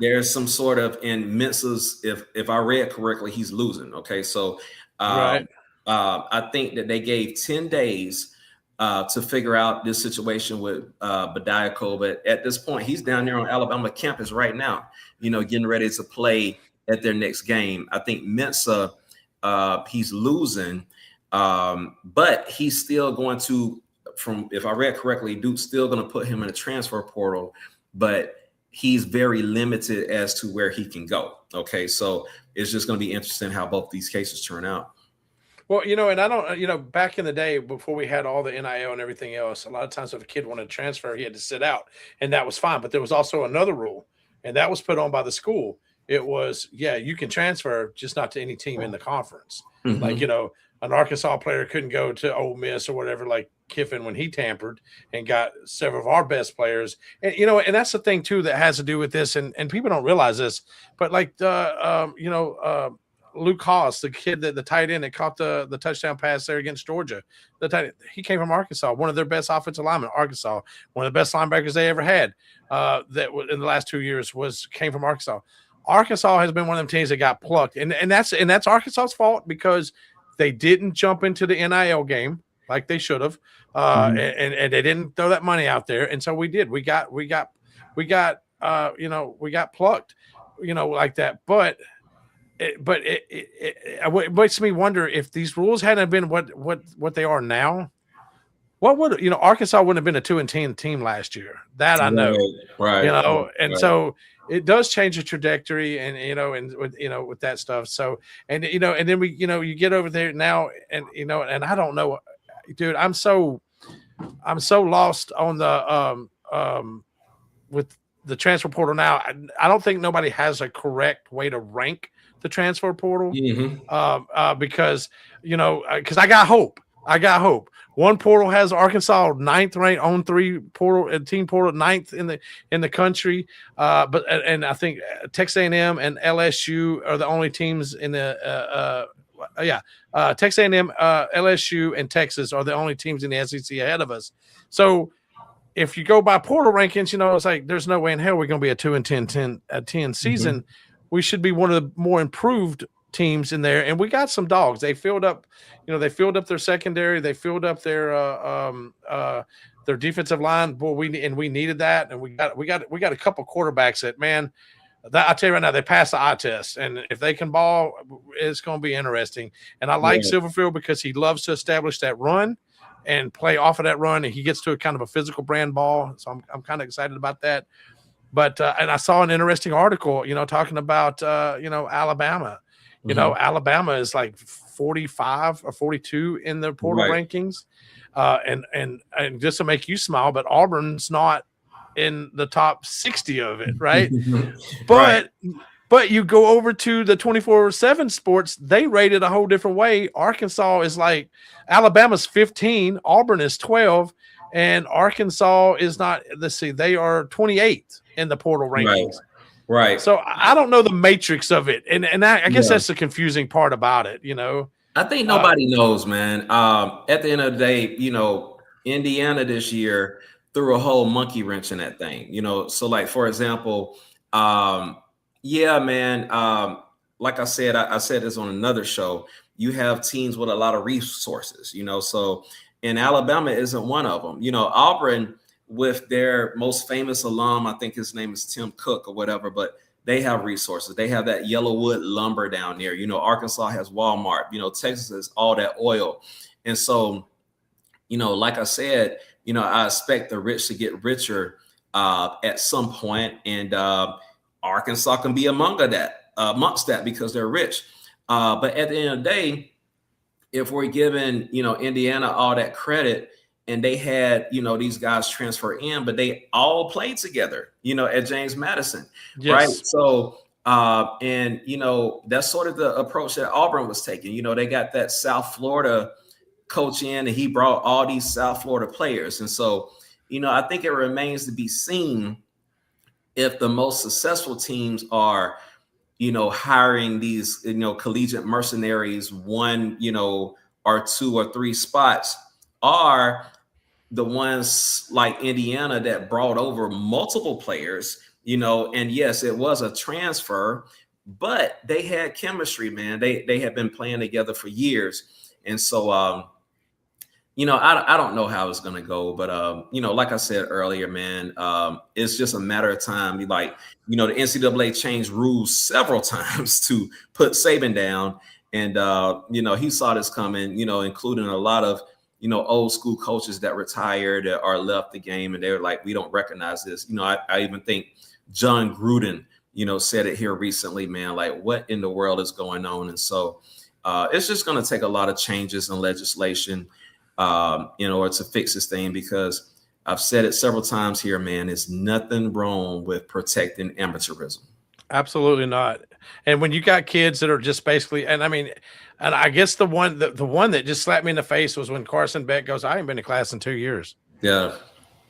There's some sort of, in Mensah's, if I read correctly, he's losing. Okay, so right. I think that they gave 10 days to figure out this situation with Badiako, but at this point, he's down there on Alabama campus right now, getting ready to play at their next game. I think Mensah, he's losing, but he's still going to, if I read correctly, Duke's still going to put him in a transfer portal, but he's very limited as to where he can go. Okay, so it's just going to be interesting how both these cases turn out. Well, and I don't, back in the day before we had all the NIL and everything else, a lot of times if a kid wanted to transfer, he had to sit out, and that was fine. But there was also another rule, and that was put on by the school. It was, you can transfer, just not to any team in the conference. Mm-hmm. Like, an Arkansas player couldn't go to Ole Miss or whatever, like Kiffin, when he tampered and got several of our best players. And, and that's the thing too, that has to do with this. And people don't realize this, but like, Luke Haas, the kid, the tight end that caught the touchdown pass there against Georgia, he came from Arkansas, one of their best offensive linemen, Arkansas, one of the best linebackers they ever had, that in the last 2 years came from Arkansas. Arkansas has been one of them teams that got plucked, and that's Arkansas's fault, because they didn't jump into the NIL game like they should have, and they didn't throw that money out there, and so we did. We got plucked, like that. But it makes me wonder, if these rules hadn't been what they are now, what would Arkansas wouldn't have been a 2-10 team last year. That I know, right? And so it does change the trajectory, and with that stuff. So and then we you get over there now, and and I don't know, dude. I'm so lost on the with the transfer portal now. I don't think nobody has a correct way to rank the transfer portal, because because I got hope. One portal has Arkansas 9th ranked on 3 portal, team portal 9th in the country. But I think Texas A&M and LSU are the only teams in the Texas A&M, LSU, and Texas are the only teams in the SEC ahead of us. So if you go by portal rankings, it's like there's no way in hell we're going to be a 2-10 season. Mm-hmm. We should be one of the more improved teams in there, and we got some dogs. They filled up, they filled up their secondary. They filled up their defensive line. Boy, we needed that, and we got a couple quarterbacks that, man, I tell you right now, they passed the eye test, and if they can ball, it's going to be interesting. And I like Silverfield because he loves to establish that run and play off of that run, and he gets to a kind of a physical brand ball. So I'm kind of excited about that. But and I saw an interesting article, talking about Alabama. Alabama is like 45 or 42 in the portal rankings, and just to make you smile, but Auburn's not in the top 60 of it, right? But you go over to the 24/7 Sports, they rate it a whole different way. Arkansas is like, Alabama's 15, Auburn is 12, and Arkansas is not. Let's see, they are 28 in the portal rankings. Right. So I don't know the matrix of it, and I guess that's the confusing part about it, I think nobody knows, man. At the end of the day, Indiana this year threw a whole monkey wrench in that thing. So like for example, yeah, man. Like I said, I said this on another show. You have teams with a lot of resources. So and Alabama isn't one of them. Auburn with their most famous alum, I think his name is Tim Cook or whatever, but they have resources. They have that Yellowwood lumber down there. Arkansas has Walmart. Texas has all that oil. And so, like I said, I expect the rich to get richer at some point, and Arkansas can be amongst that because they're rich. But at the end of the day, if we're giving Indiana all that credit, and they had these guys transfer in, but they all played together at James Madison. Yes. Right? So and that's sort of the approach that Auburn was taking. They got that South Florida coach in, and he brought all these South Florida players. And so I think it remains to be seen if the most successful teams are hiring these collegiate mercenaries, one or two or three spots, are the ones like Indiana that brought over multiple players, and yes, it was a transfer, but they had chemistry, man. They had been playing together for years. And so, I don't know how it's going to go, but, like I said earlier, man, it's just a matter of time. The NCAA changed rules several times to put Saban down. And, he saw this coming, including a lot of, old school coaches that retired or left the game, and they were like, we don't recognize this. I even think John Gruden, said it here recently, man, like what in the world is going on? And so it's just going to take a lot of changes in legislation in order to fix this thing, because I've said it several times here, man, there's nothing wrong with protecting amateurism. Absolutely not. And when you got kids that are just basically, and I guess the one that just slapped me in the face was when Carson Beck goes, I ain't been to class in 2 years. Yeah.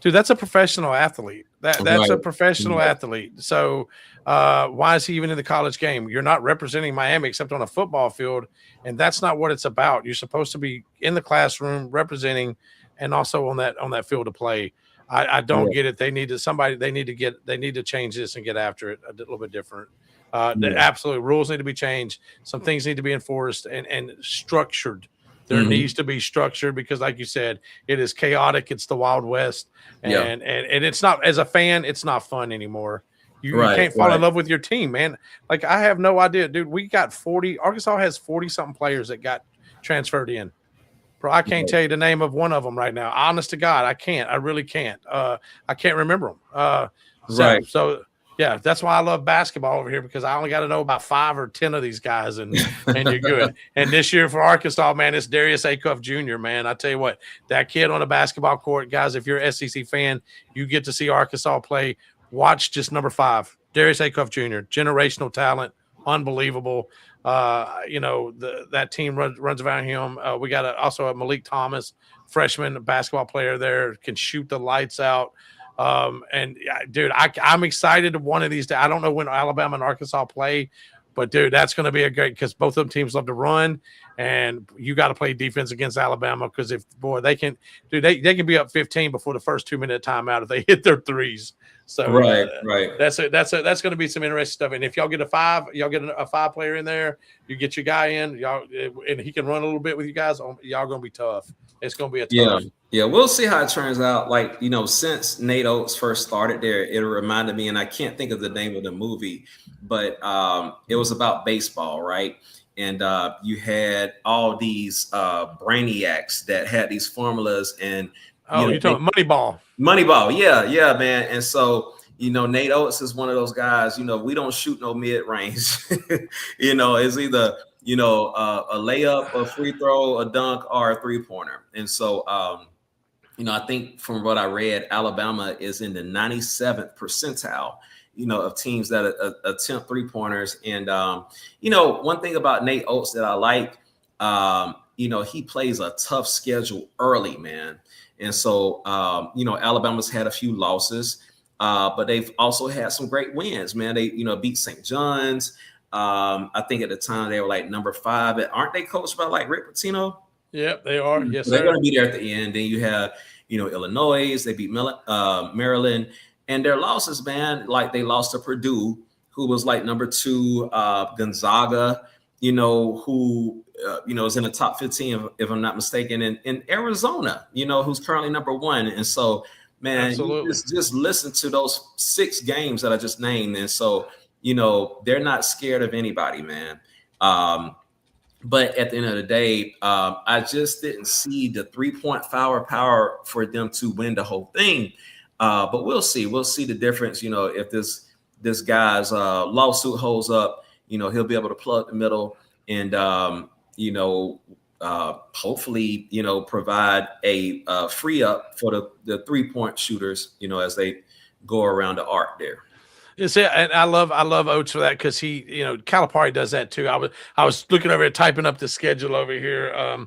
Dude, that's a professional athlete. That's right. A professional athlete. So why is he even in the college game? You're not representing Miami except on a football field, and that's not what it's about. You're supposed to be in the classroom representing, and also on that field of play. I don't get it. They need to change this and get after it a little bit different. The absolute rules need to be changed. Some things need to be enforced and structured. There needs to be structure, because like you said, it is chaotic. It's the Wild West. And it's not, as a fan, it's not fun anymore. You can't fall in love with your team, man. Like, I have no idea, dude. We got Arkansas has 40 something players that got transferred in. Bro, I can't tell you the name of one of them right now. Honest to God, I can't. I really can't. I can't remember them. So yeah, that's why I love basketball over here, because I only got to know about 5 or 10 of these guys, and you're good. And this year for Arkansas, man, it's Darius Acuff Jr., man. I tell you what, that kid on the basketball court, guys, if you're an SEC fan, you get to see Arkansas play. Watch just number 5, Darius Acuff Jr., generational talent, unbelievable. That team runs around him. We got also a Malik Thomas, freshman basketball player there, can shoot the lights out. And dude, I'm excited one of these days. I don't know when Alabama and Arkansas play, but dude, that's going to be a great, because both of them teams love to run, and you got to play defense against Alabama, because they can can be up 15 before the first 2-minute timeout if they hit their threes. So right. That's going to be some interesting stuff. And if y'all get a 5 player in there, you get your guy in, y'all, and he can run a little bit with you guys. Y'all going to be tough. It's going to be a tough. Yeah, we'll see how it turns out. Like, since Nate Oates first started there, it reminded me, and I can't think of the name of the movie, but it was about baseball, right? And you had all these brainiacs that had these formulas, and you're talking Moneyball. Moneyball, yeah, man. And so, Nate Oates is one of those guys. We don't shoot no mid range. It's either a layup, a free throw, a dunk, or a 3-pointer. And so, I think from what I read, Alabama is in the 97th percentile, of teams that attempt 3-pointers. And, one thing about Nate Oates that I like, he plays a tough schedule early, man. And so, Alabama's had a few losses, but they've also had some great wins, man. They, beat St. John's. I think at the time they were like number 5. Aren't they coached by like Rick Pitino? Yep, they are. Yes, So they're sir. going to be there at the end. Then you have, Illinois. They beat Maryland, and their losses, man, like they lost to Purdue, who was like number 2. Gonzaga, who is in the top 15 if I'm not mistaken, and Arizona, who's currently number 1. And so, man, absolutely, you just listen to those 6 games that I just named, and so they're not scared of anybody, man. But at the end of the day, I just didn't see the 3-point power for them to win the whole thing. But we'll see. We'll see the difference. If this guy's lawsuit holds up, he'll be able to plug the middle and hopefully provide a free up for the 3-point shooters. As they go around the arc there. And I love Oates for that because he, Calipari does that too. I was looking over here typing up the schedule over here.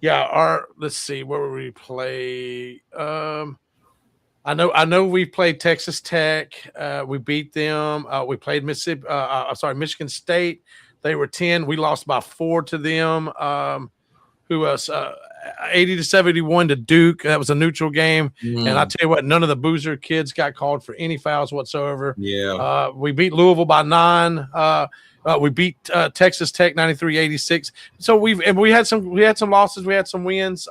Let's see, where will we play? I know we played Texas Tech. We beat them. We played Michigan State. They were 10. We lost by 4 to them. Who else? 80-71 to Duke. That was a neutral game. And I tell you what, none of the Boozer kids got called for any fouls whatsoever. Yeah. We beat Louisville by 9. We beat Texas Tech 93-86. So we had some losses. We had some wins.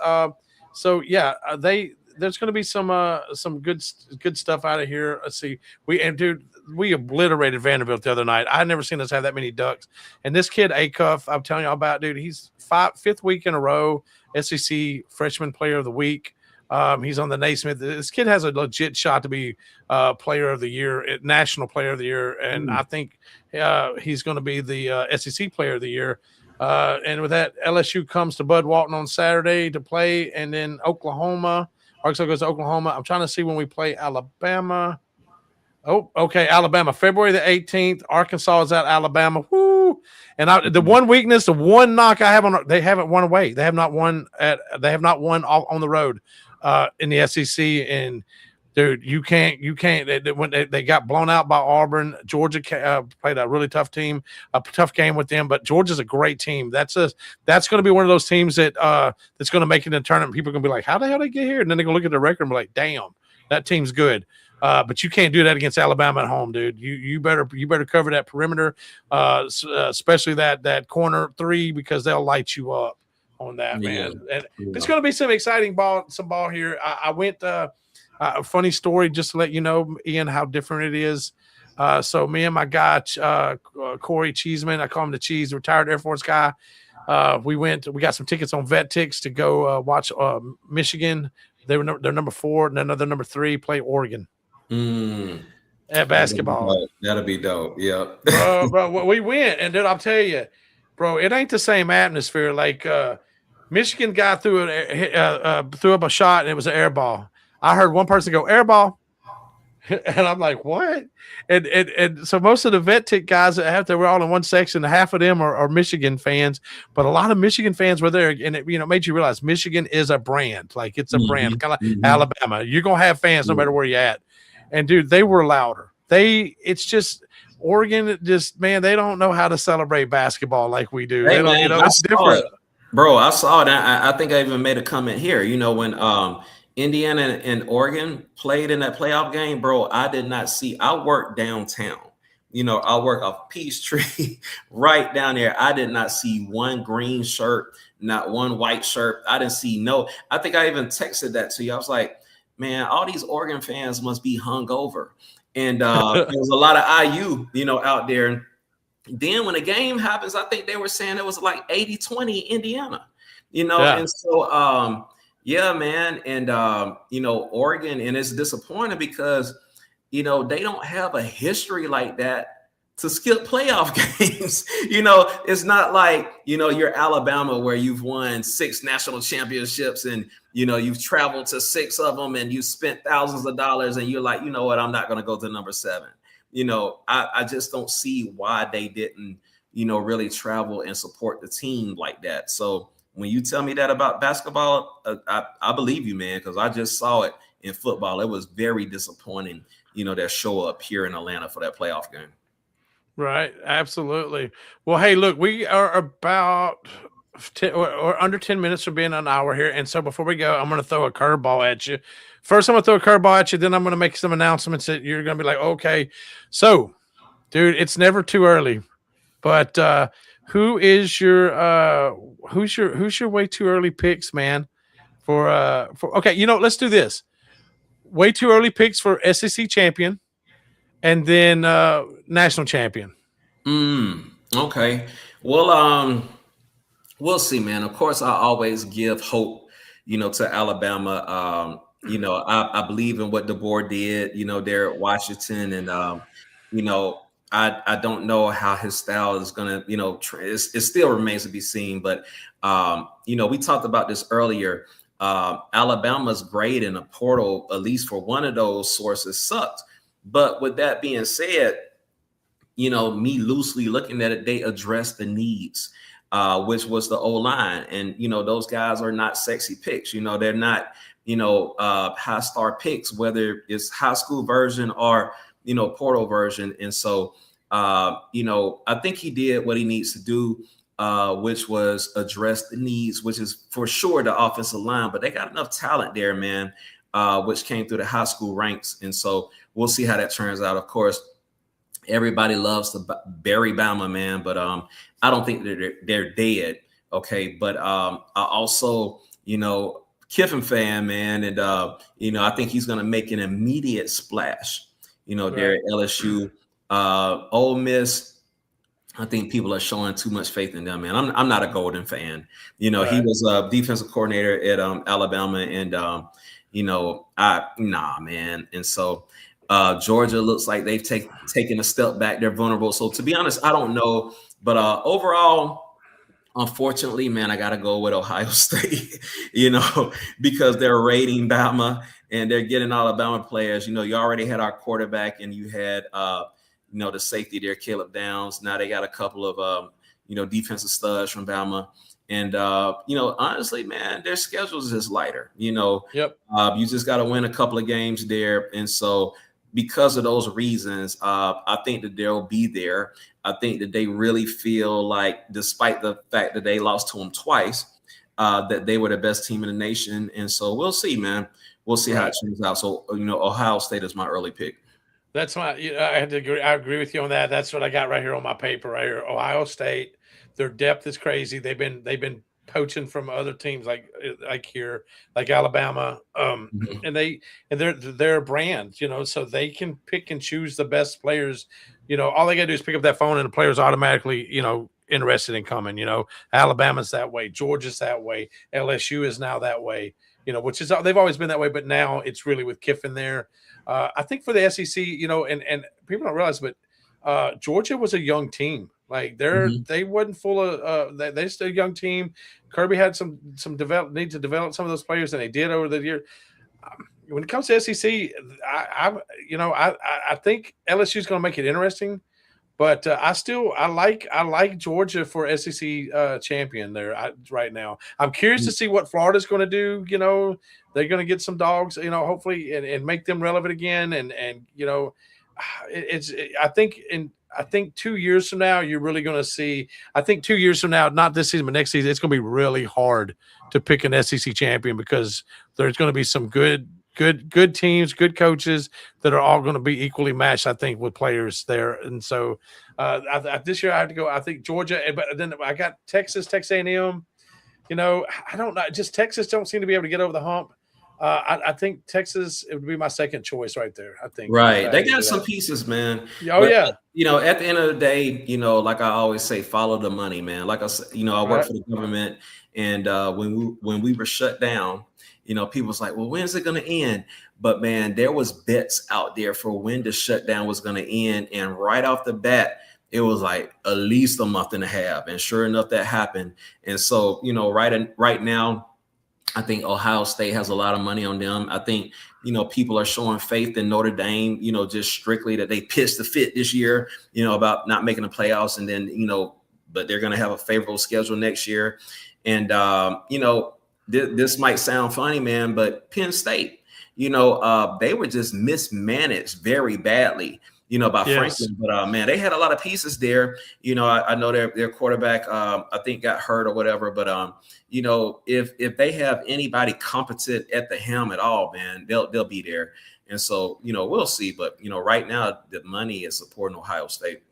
There's going to be some good stuff out of here. Let's see. We obliterated Vanderbilt the other night. I've never seen us have that many ducks. And this kid, Acuff, I'm telling you about, dude, he's 5th week in a row, SEC Freshman Player of the Week. He's on the Naismith. This kid has a legit shot to be Player of the Year, National Player of the Year. And I think he's going to be the SEC Player of the Year. And with that, LSU comes to Bud Walton on Saturday to play. And then Arkansas goes to Oklahoma. I'm trying to see when we play Alabama. Oh, okay. Alabama, February the 18th. Arkansas is at Alabama. Woo! And the one weakness, the one knock I have on, they haven't won away. They have not won on the road in the SEC. And dude, you can't. When they got blown out by Auburn, Georgia played a really tough game with them. But Georgia's a great team. That's going to be one of those teams that's going to make it in the tournament. People are going to be like, how the hell did they get here? And then they're going to look at the record and be like, damn, that team's good. But you can't do that against Alabama at home, dude. You better cover that perimeter, especially that corner 3, because they'll light you up on that, man. And it's going to be some exciting ball here. I went. A funny story, just to let you know, Ian, how different it is. So me and my guy, Corey Cheeseman, I call him the Cheese, retired Air Force guy. We got some tickets on VetTix to go watch Michigan. They're number 4, and another number 3 play Oregon. At basketball. That'll be dope. Yeah. bro, we went, and then I'll tell you, bro, it ain't the same atmosphere. Like Michigan guy threw up a shot, and it was an air ball. I heard one person go, air ball. And I'm like, what? And so most of the VetTix guys that have we're all in one section. Half of them are Michigan fans, but a lot of Michigan fans were there, and it made you realize Michigan is a brand. Like it's a brand, kind of like Alabama. You're gonna have fans no matter where you're at. And dude, they were louder. It's just Oregon. Just man, they don't know how to celebrate basketball like we do. Hey, they don't, it's different, bro. I saw it. I think I even made a comment here. When Indiana and Oregon played in that playoff game, bro, I did not see. I worked downtown. I work off Peachtree right down there. I did not see one green shirt, not one white shirt. I didn't see no. I think I even texted that to you. I was like, man, all these Oregon fans must be hungover. And there was a lot of IU, out there. And then when the game happens, I think they were saying it was like 80-20 Indiana, And so, yeah, man. And, Oregon, and it's disappointing because, they don't have a history like that to skip playoff games. It's not like, you're Alabama where you've won 6 national championships and, you've traveled to 6 of them and you spent thousands of dollars and you're like, you know what, I'm not going to go to number 7. I just don't see why they didn't, really travel and support the team like that. So when you tell me that about basketball, I believe you, man, because I just saw it in football. It was very disappointing, that show up here in Atlanta for that playoff game. Right. Absolutely. Well, hey, look, we are about 10, or under 10 minutes from being an hour here. And so before we go, I'm going to throw a curveball at you. First, I'm going to throw a curveball at you. Then I'm going to make some announcements that you're going to be like, okay. So, dude, it's never too early. But who's your way too early picks, man? For okay, let's do this. Way too early picks for SEC champion and then national champion. Okay. Well, we'll see, man. Of course, I always give hope, to Alabama. I believe in what the board did, there at Washington, and I don't know how his style is gonna, it still remains to be seen. But we talked about this earlier. Alabama's grade in the portal, at least for one of those sources, sucked. But with that being said, me loosely looking at it, they addressed the needs, which was the O-line. And, those guys are not sexy picks. They're not, high star picks, whether it's high school version or, portal version. And so, I think he did what he needs to do, which was address the needs, which is for sure the offensive line. But they got enough talent there, man, which came through the high school ranks. And so we'll see how that turns out. Of course, everybody loves to bury Bama, man, but I don't think they're dead. Okay, but I also, Kiffin fan, man, and I think he's going to make an immediate splash. There at LSU, Ole Miss. I think people are showing too much faith in them, man. I'm not a Golden fan. He was a defensive coordinator at Alabama, and nah, man. And so Georgia looks like they've taken a step back. They're vulnerable. So to be honest, I don't know. But overall, unfortunately, man, I got to go with Ohio State, because they're raiding Bama and they're getting Alabama players. You already had our quarterback and you had, the safety there, Caleb Downs. Now they got a couple of, defensive studs from Bama. And, honestly, man, their schedules is lighter. Yep. You just got to win a couple of games there. And so because of those reasons, I think that they'll be there. I think that they really feel like, despite the fact that they lost to them twice, that they were the best team in the nation. And so we'll see, man. We'll see how it turns out. So, Ohio State is my early pick. That's I had to agree. I agree with you on that. That's what I got right here on my paper right here. Ohio State, their depth is crazy. They've been poaching from other teams like Alabama, and they're a brand, so they can pick and choose the best players. All they got to do is pick up that phone and the players automatically, interested in coming. Alabama's that way, Georgia's that way, LSU is now that way. Which is they've always been that way, but now it's really with Kiffin there. I think for the SEC, and people don't realize, but Georgia was a young team. Like they wasn't full of they're still a young team. Kirby had some need to develop some of those players, and they did over the year. When it comes to SEC, I think LSU is going to make it interesting. But I like Georgia for SEC champion there right now. I'm curious to see what Florida's going to do. They're going to get some dogs, hopefully, and make them relevant again. And I think 2 years from now, you're really going to see. I think 2 years from now, not this season, but next season, it's going to be really hard to pick an SEC champion because there's going to be some good teams, good coaches that are all going to be equally matched, I think, with players there. And so this year I have to go, I think Georgia, but then I got Texas A&M. I don't know. Just Texas don't seem to be able to get over the hump. I think Texas, it would be my second choice right there. I think. Right. They got some pieces, man. Oh, but, yeah. At the end of the day, like I always say, follow the money, man. Like I said, I work for the government. And when we were shut down, people was like, well, when's it going to end? But man, there was bets out there for when the shutdown was going to end. And right off the bat, it was like at least a month and a half. And sure enough, that happened. And so, right now, I think Ohio State has a lot of money on them. I think, people are showing faith in Notre Dame, just strictly that they pitched the fit this year, about not making the playoffs. And then, but they're going to have a favorable schedule next year. And, this might sound funny, man, but Penn State, they were just mismanaged very badly. by Yes. Franklin. But man, they had a lot of pieces there. I know their quarterback, I think, got hurt or whatever. But if they have anybody competent at the helm at all, man, they'll be there. And so we'll see. But right now the money is supporting Ohio State.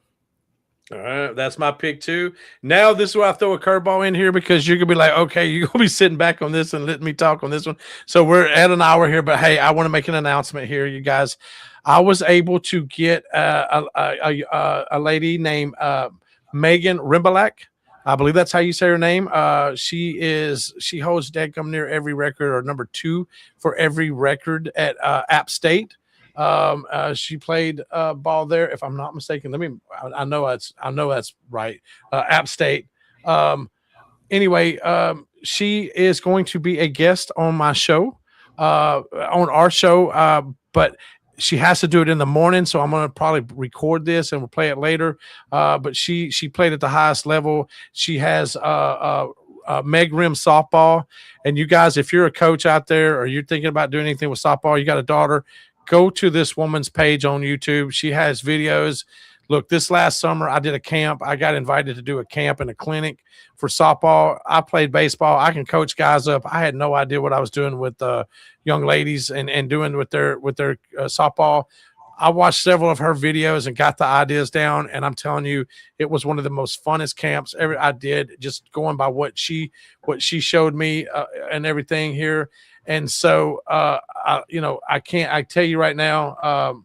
All right, that's my pick too. Now this is where I throw a curveball in here because you're gonna be like, okay, you're gonna be sitting back on this and let me talk on this one. So we're at an hour here, but hey, I want to make an announcement here, you guys. I was able to get a lady named Megan Rimbalak. I believe that's how you say her name. She holds dadgum near every record, or number 2 for every record at App State. She played ball there, if I'm not mistaken. I know that's right. App State. Anyway, she is going to be a guest on my show, on our show, but she has to do it in the morning, so I'm going to probably record this and we'll play it later. But she played at the highest level. She has Meg Rim softball. And you guys, if you're a coach out there or you're thinking about doing anything with softball, you got a daughter, go to this woman's page on YouTube. She has videos. Look, this last summer, I did a camp. I got invited to do a camp and a clinic for softball. I played baseball. I can coach guys up. I had no idea what I was doing with young ladies and doing with their softball. I watched several of her videos and got the ideas down. And I'm telling you, it was one of the most funnest camps ever I did, just going by what she showed me and everything here. And so, I tell you right now,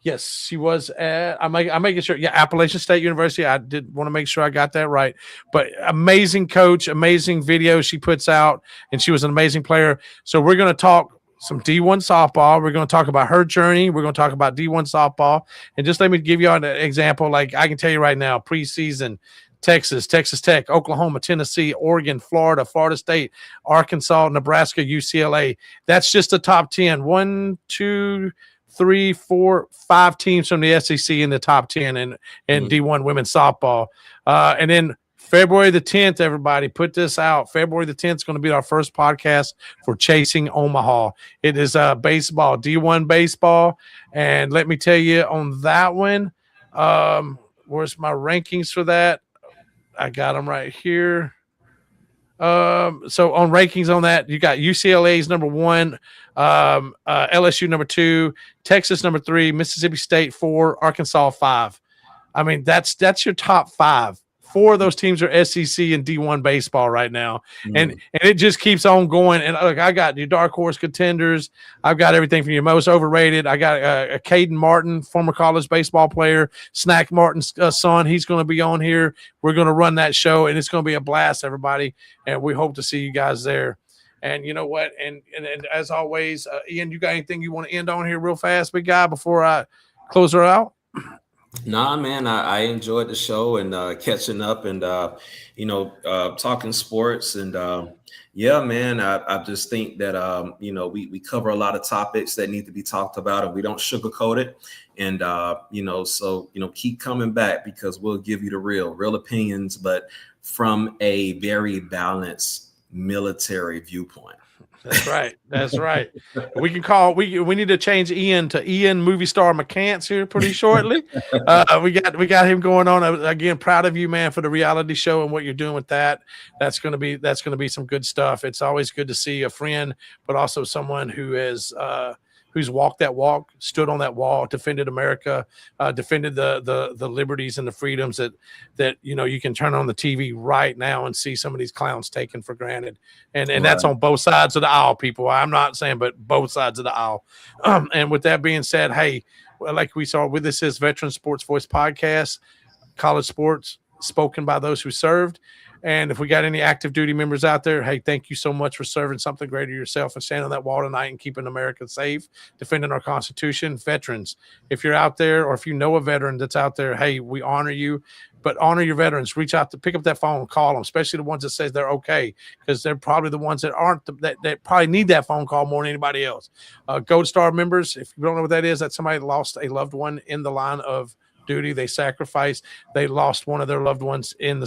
yes, she was at, I'm making sure. Yeah. Appalachian State University. I did want to make sure I got that right, but amazing coach, amazing videos she puts out, and she was an amazing player. So we're going to talk some D1 softball. We're going to talk about her journey. We're going to talk about D1 softball, and just let me give you an example. Like I can tell you right now, preseason, Texas, Texas Tech, Oklahoma, Tennessee, Oregon, Florida, Florida State, Arkansas, Nebraska, UCLA. That's just the top 10. 1, 2, 3, 4, 5 teams from the SEC in the top 10 in D1 women's softball. And then February the 10th, everybody, put this out. February the 10th is going to be our first podcast for Chasing Omaha. It is baseball, D1 baseball. And let me tell you on that one, where's my rankings for that? I got them right here. So on rankings on that, you got UCLA's number 1, LSU number 2, Texas number 3, Mississippi State 4, Arkansas 5. I mean, that's your top 5. 4 of those teams are SEC and D1 baseball right now. And it just keeps on going. And look, I got your dark horse contenders. I've got everything from your most overrated. I got a Caden Martin, former college baseball player, Snack Martin's son. He's going to be on here. We're going to run that show, and it's going to be a blast, everybody. And we hope to see you guys there. And you know what? And as always, Ian, you got anything you want to end on here real fast, big guy, before I close her out? Nah, man, I enjoyed the show and catching up and talking sports, and yeah, man, I just think that we cover a lot of topics that need to be talked about, and we don't sugarcoat it. And so keep coming back, because we'll give you the real opinions, but from a very balanced military viewpoint. That's right. We need to change Ian to Ian Movie Star McCants here pretty shortly. We got him going on. Again, proud of you, man, for the reality show and what you're doing with that. That's gonna be some good stuff. It's always good to see a friend, but also someone who is who's walked that walk, stood on that wall, defended America, defended the liberties and the freedoms that you can turn on the TV right now and see some of these clowns taken for granted. And right. That's on both sides of the aisle, people. I'm not saying, but both sides of the aisle. And with that being said, hey, like we saw, this is Veteran Sports Voice Podcast, college sports spoken by those who served. And if we got any active duty members out there, hey, thank you so much for serving something greater yourself and standing on that wall tonight and keeping America safe, defending our Constitution. Veterans, if you're out there, or if you know a veteran that's out there, hey, we honor you, but honor your veterans. Reach out to pick up that phone and call them, especially the ones that say they're okay, because they're probably the ones that aren't, that probably need that phone call more than anybody else. Gold Star members, if you don't know what that is, that's somebody that lost a loved one in the line of duty. They sacrificed. They lost one of their loved ones in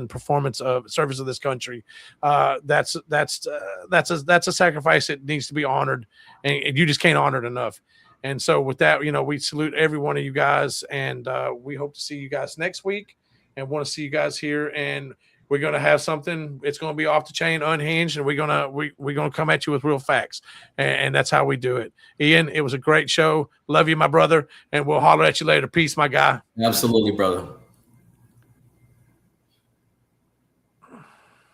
performance of service of this country. That's a sacrifice that needs to be honored, and you just can't honor it enough. And so with that, we salute every one of you guys, and we hope to see you guys next week, and want to see you guys here. And we're going to have something. It's going to be off the chain, unhinged, and we're gonna come at you with real facts, and that's how we do it. Ian, it was a great show. Love you, my brother, and we'll holler at you later. Peace, my guy. Absolutely, brother.